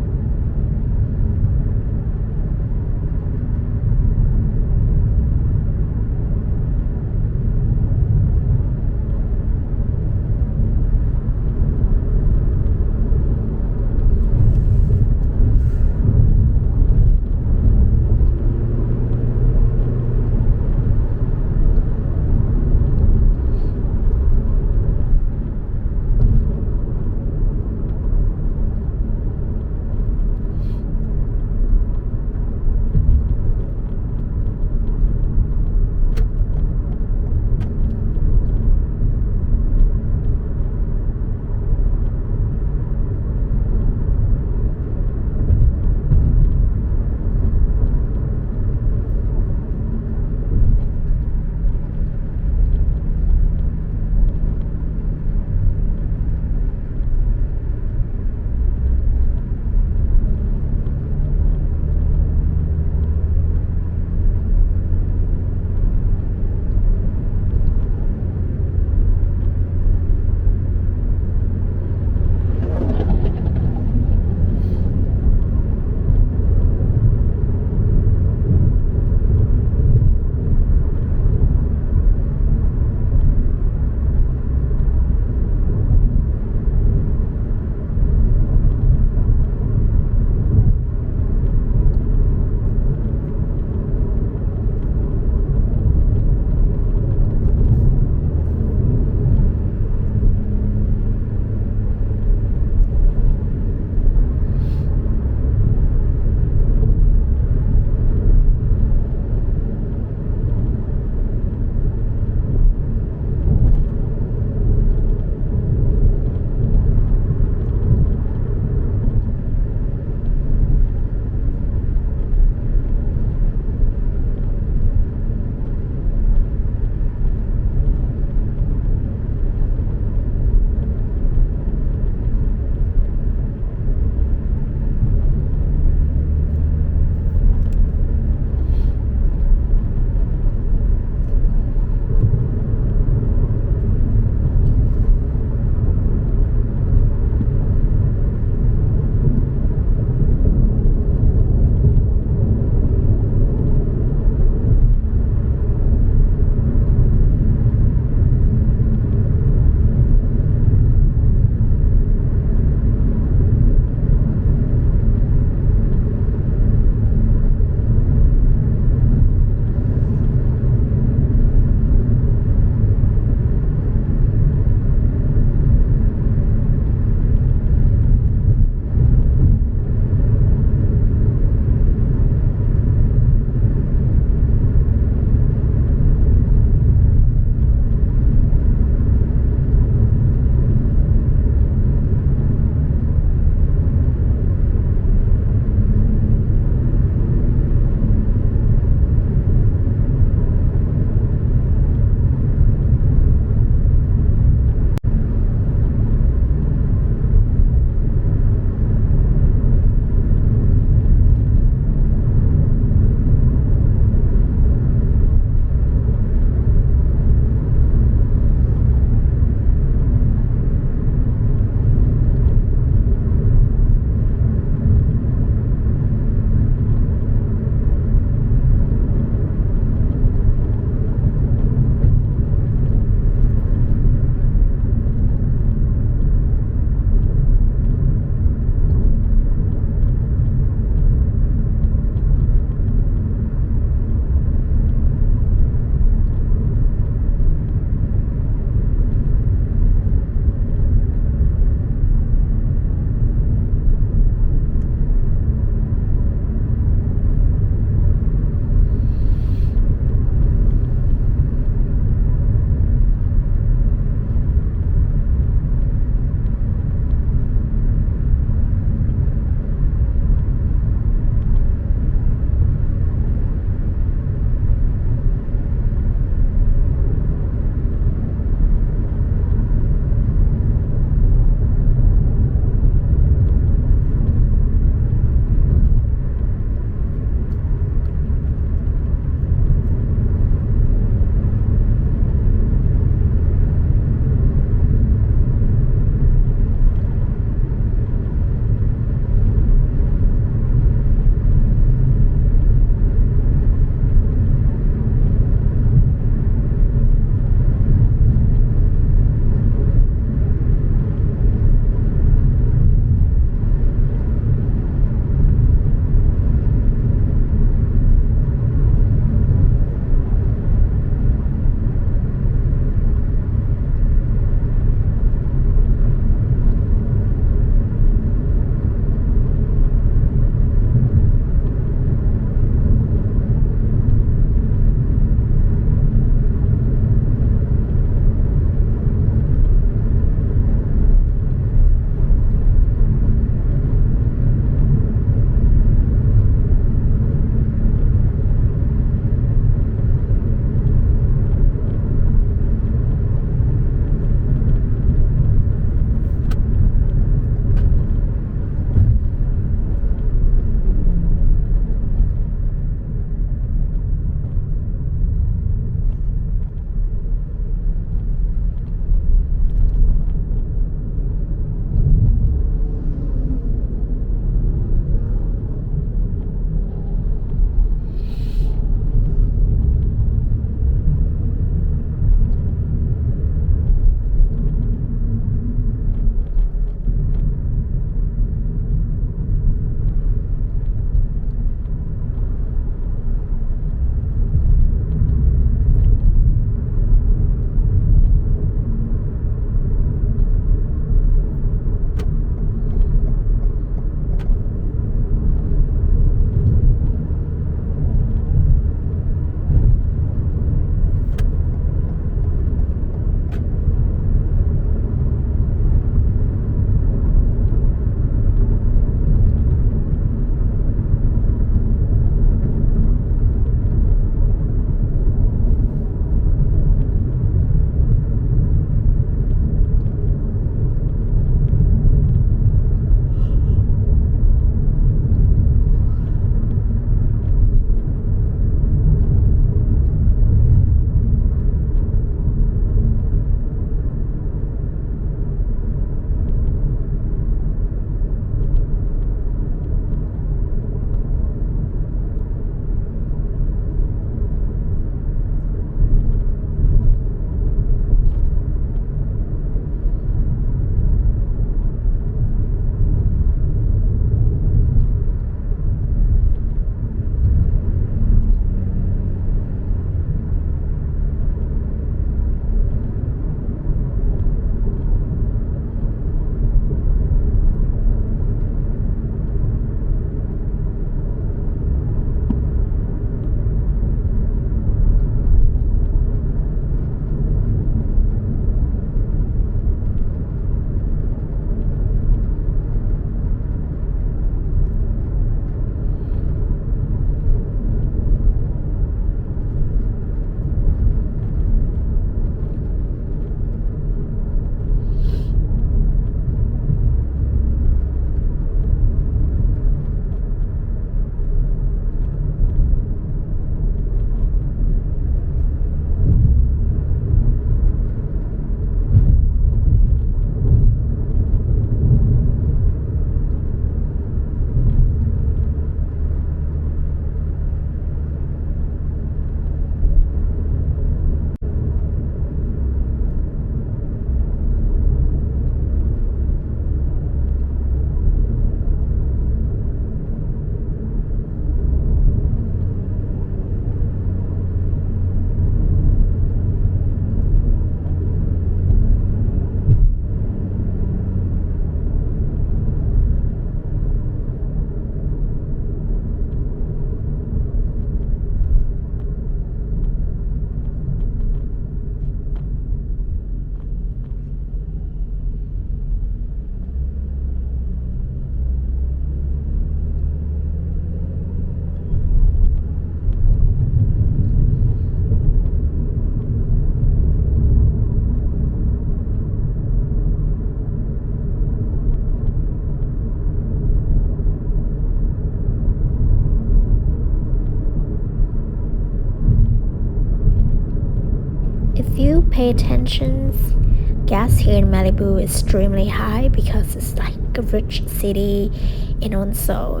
if you pay attention, gas here in Malibu is extremely high because it's like a rich city, and also,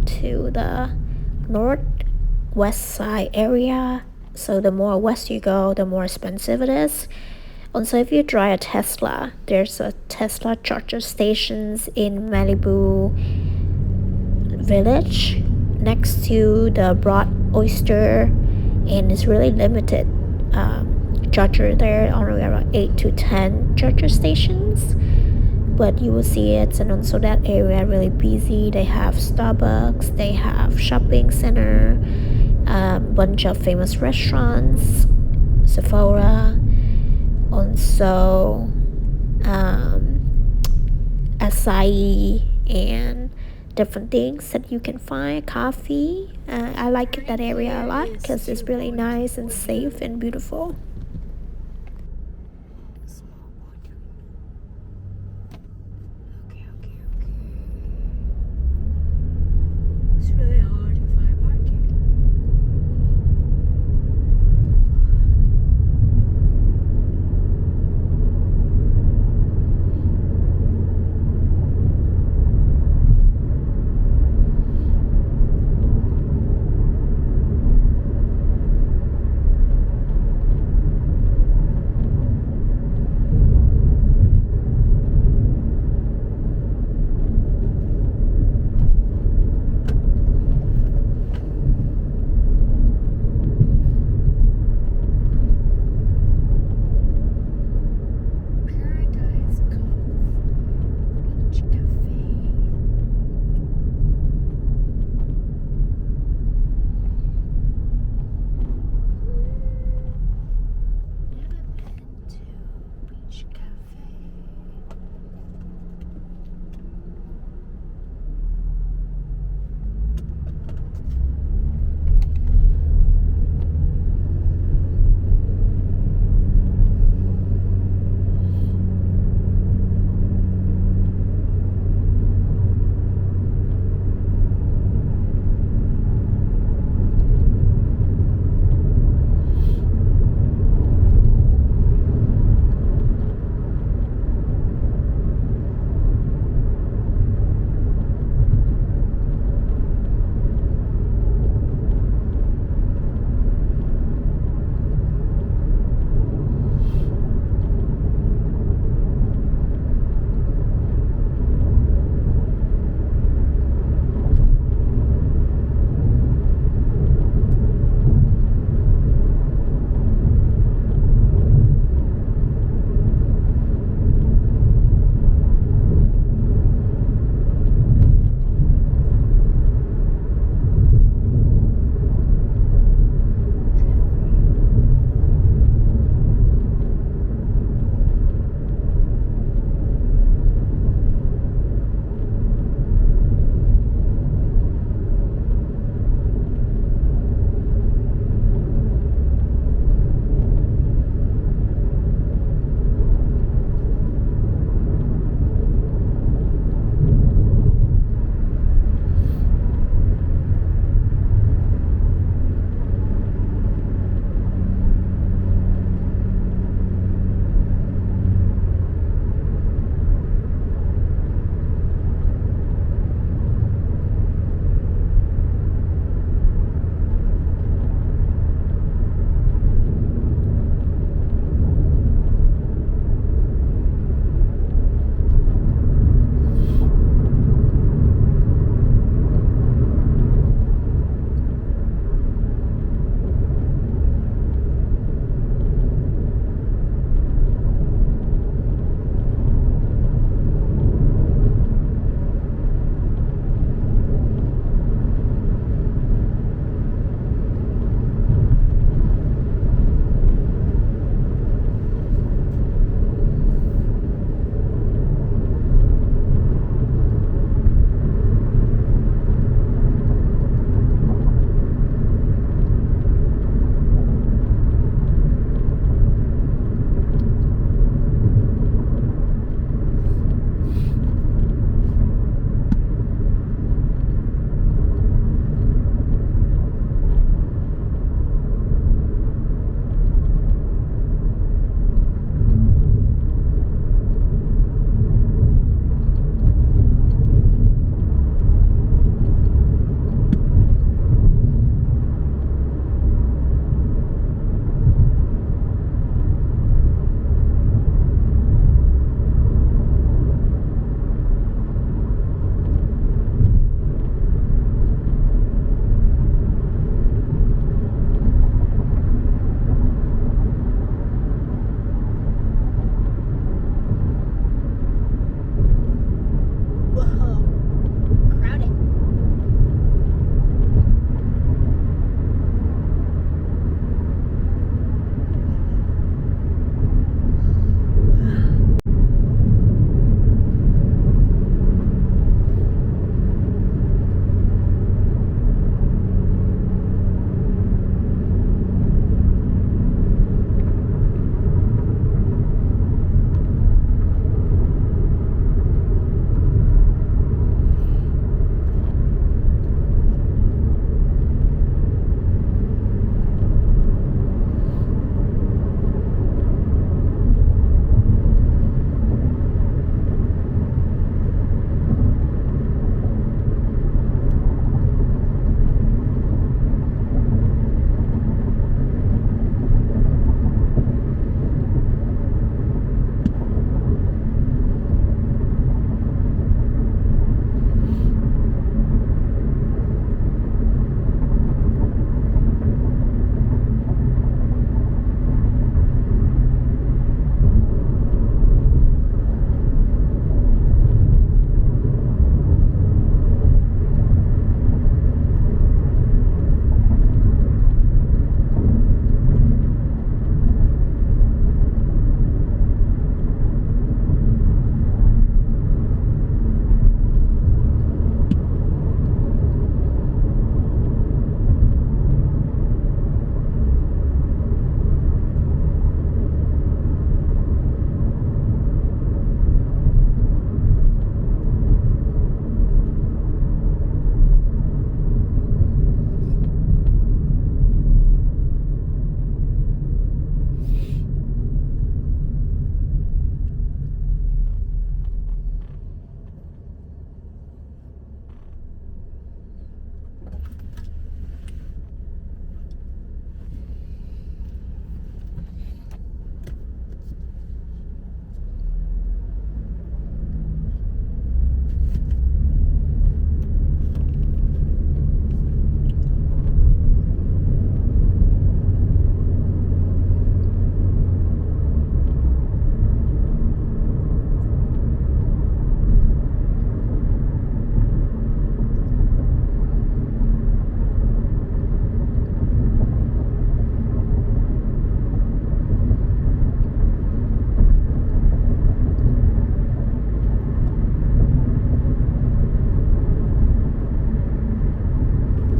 to the northwest side area. So the more west you go, the more expensive it is. Also, if you drive a Tesla, there's a Tesla charger stations in Malibu Village next to the Broad Oyster, and it's really limited charger there, only around 8 to 10 charger stations, but you will see it. And also that area really busy. They have Starbucks, they have shopping center, bunch of famous restaurants, Sephora, also acai and different things that you can find, coffee. I like that area a lot because it's really nice and safe and beautiful. It's really hard to find parking.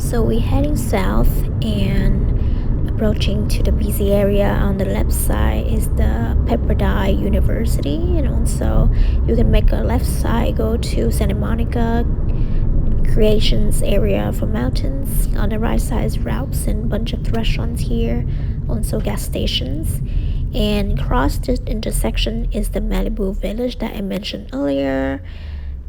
So we're heading south and approaching to the busy area. On the left side is the Pepperdine University, and also you can make a left side, go to Santa Monica Creations area for mountains. On the right side is routes and a bunch of restaurants here, also gas stations. And across this intersection is the Malibu village that I mentioned earlier.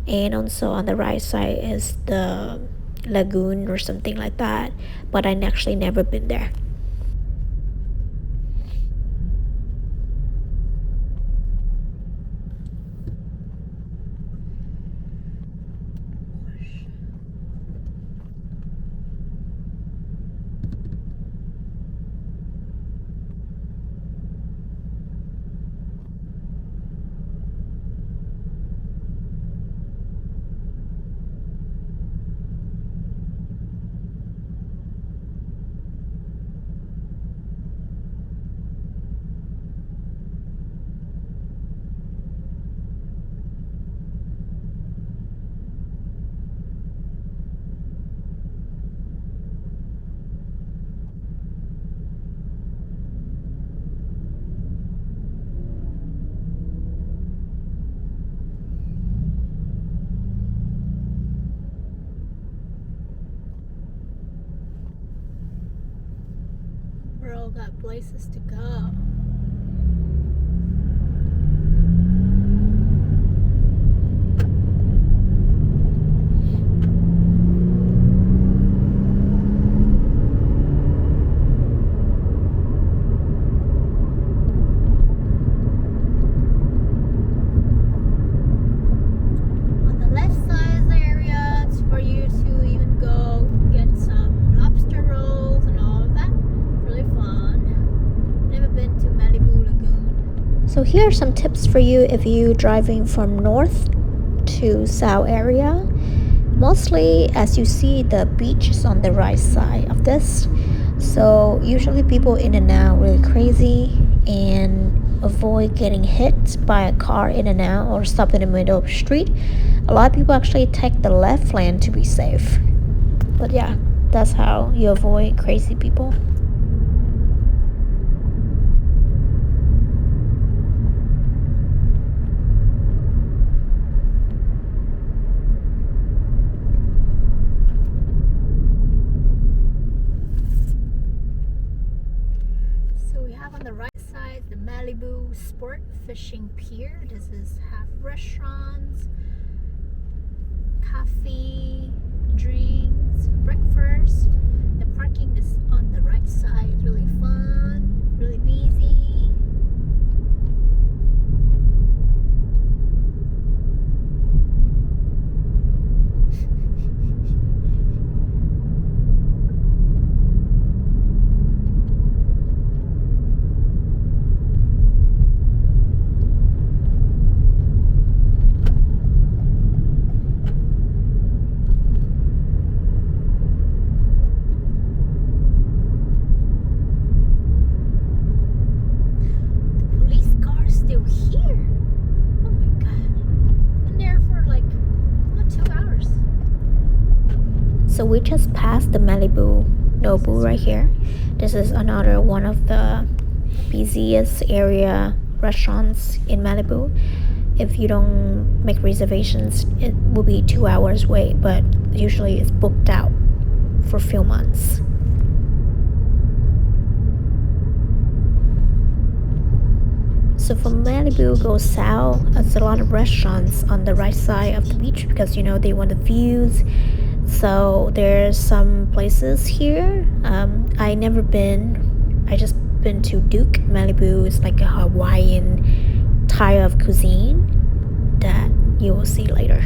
And also on the right side is the lagoon or something like that, but I actually never been there. We're all got places to go. On the left side area, it's for you to even go get some lobster rolls and all of that. Really fun. Never been to Malibu Lagoon. So here are some tips for you if you driving from north to south area. Mostly, as you see, the beach is on the right side of this. So usually people in and out really crazy, and avoid getting hit by a car in and out or stop in the middle of the street. A lot of people actually take the left lane to be safe. But yeah, that's how you avoid crazy people. So we have on the right side the Malibu Sport Fishing Pier. This is have restaurants, coffee, drinks, breakfast. The parking is on the right side. It's really fun, really busy. Police car still here. Oh my god. Been there for like 2 hours. So we just passed the Malibu Nobu right here. This is another one of the busiest area restaurants in Malibu. If you don't make reservations, it will be 2 hours wait, but usually it's booked out for a few months. So from Malibu go south, there's a lot of restaurants on the right side of the beach because they want the views. So there's some places here. I never been. I just been to Duke. Malibu is like a Hawaiian type of cuisine that you will see later.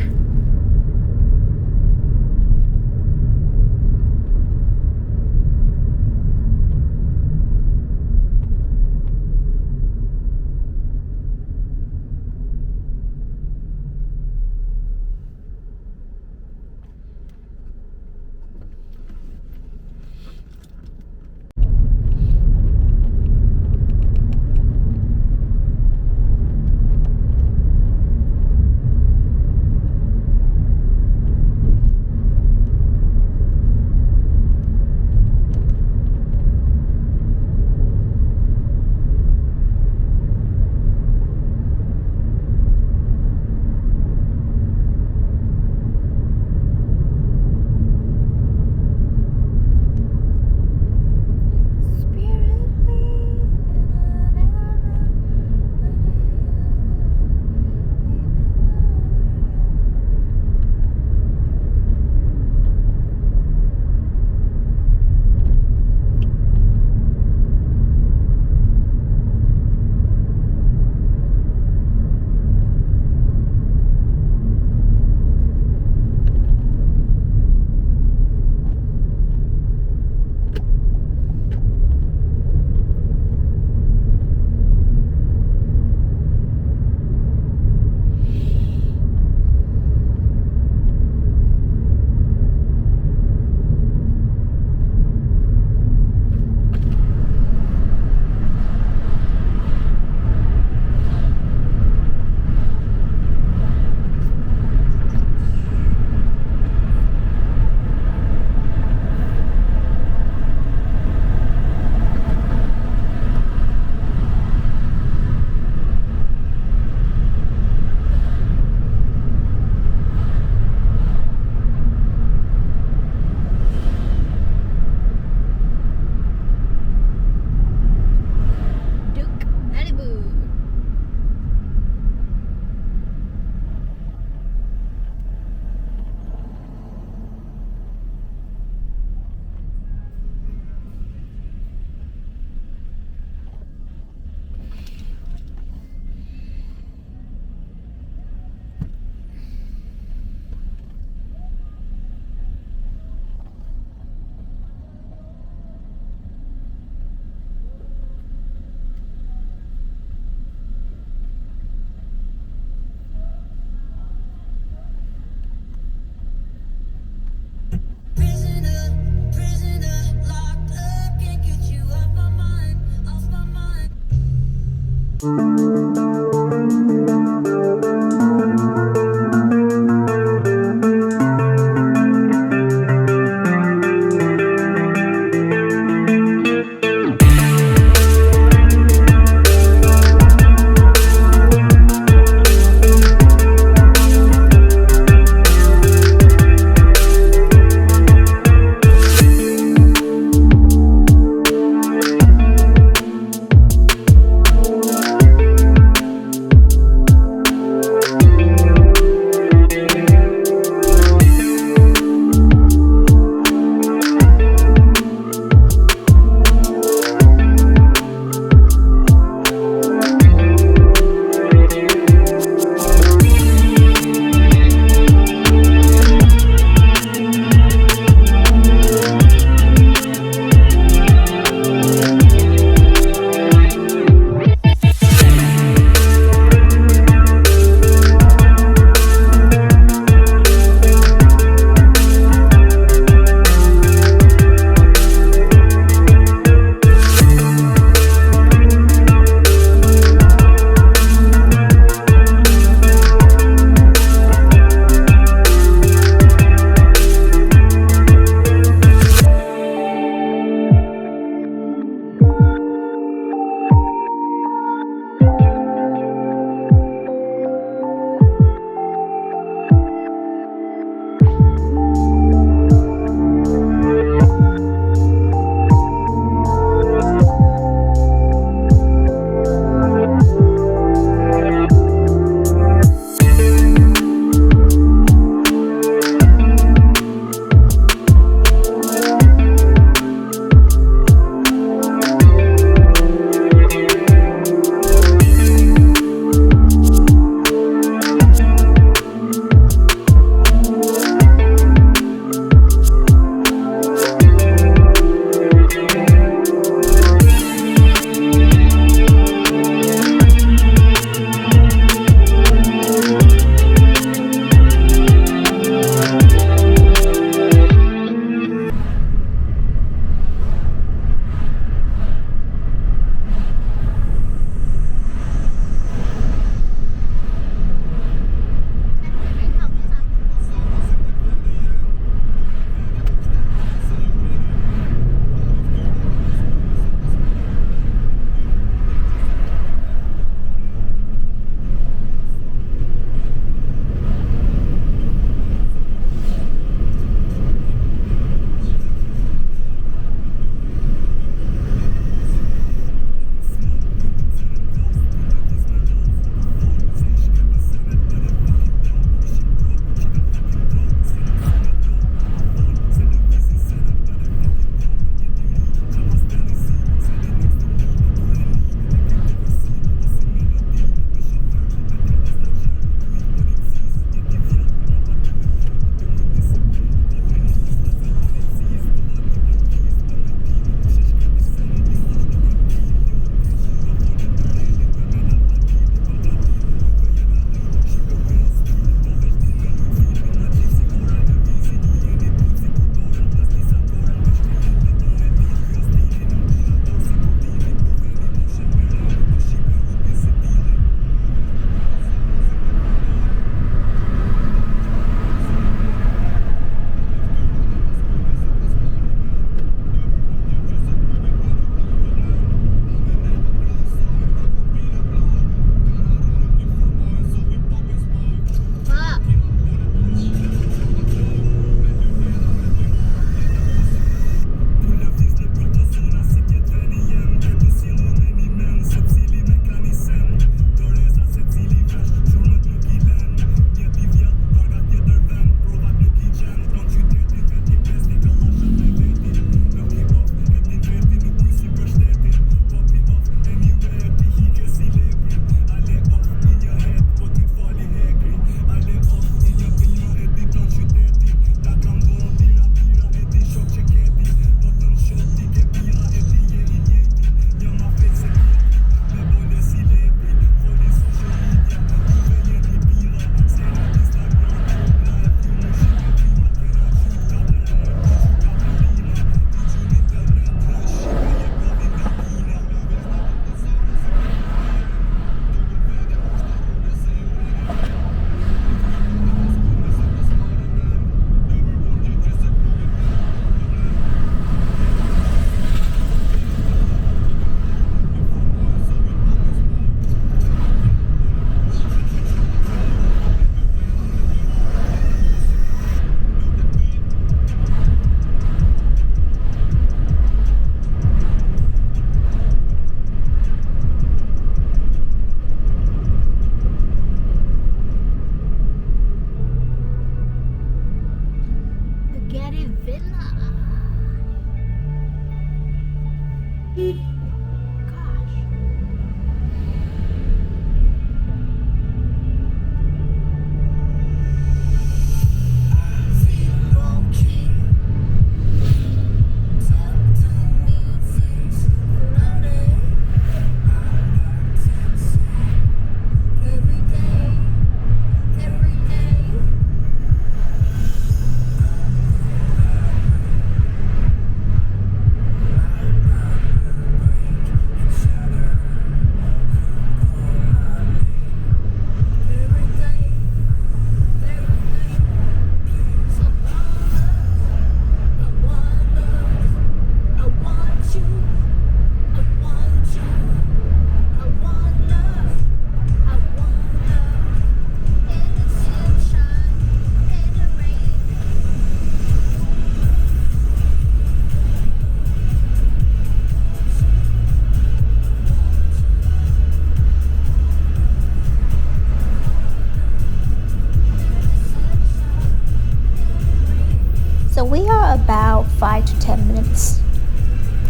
about 5 to 10 minutes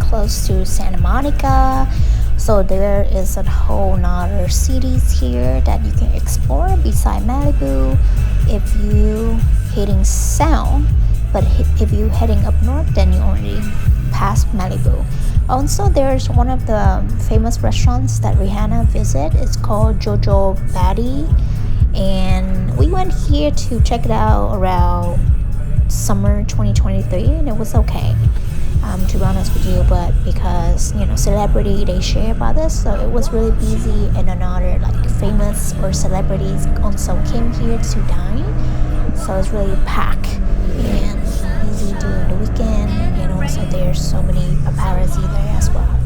close to Santa Monica. So there is a whole nother cities here that you can explore beside Malibu if you heading south. But if you heading up north, then you already passed Malibu. Also, there's one of the famous restaurants that Rihanna visit. It's called Jojo Batty, and we went here to check it out around summer 2023, and it was okay. To be honest with you, but because celebrity they share about this, so it was really busy, and another like famous or celebrities also came here to dine, so it's really packed and easy during the weekend, and also there's so many paparazzi there as well.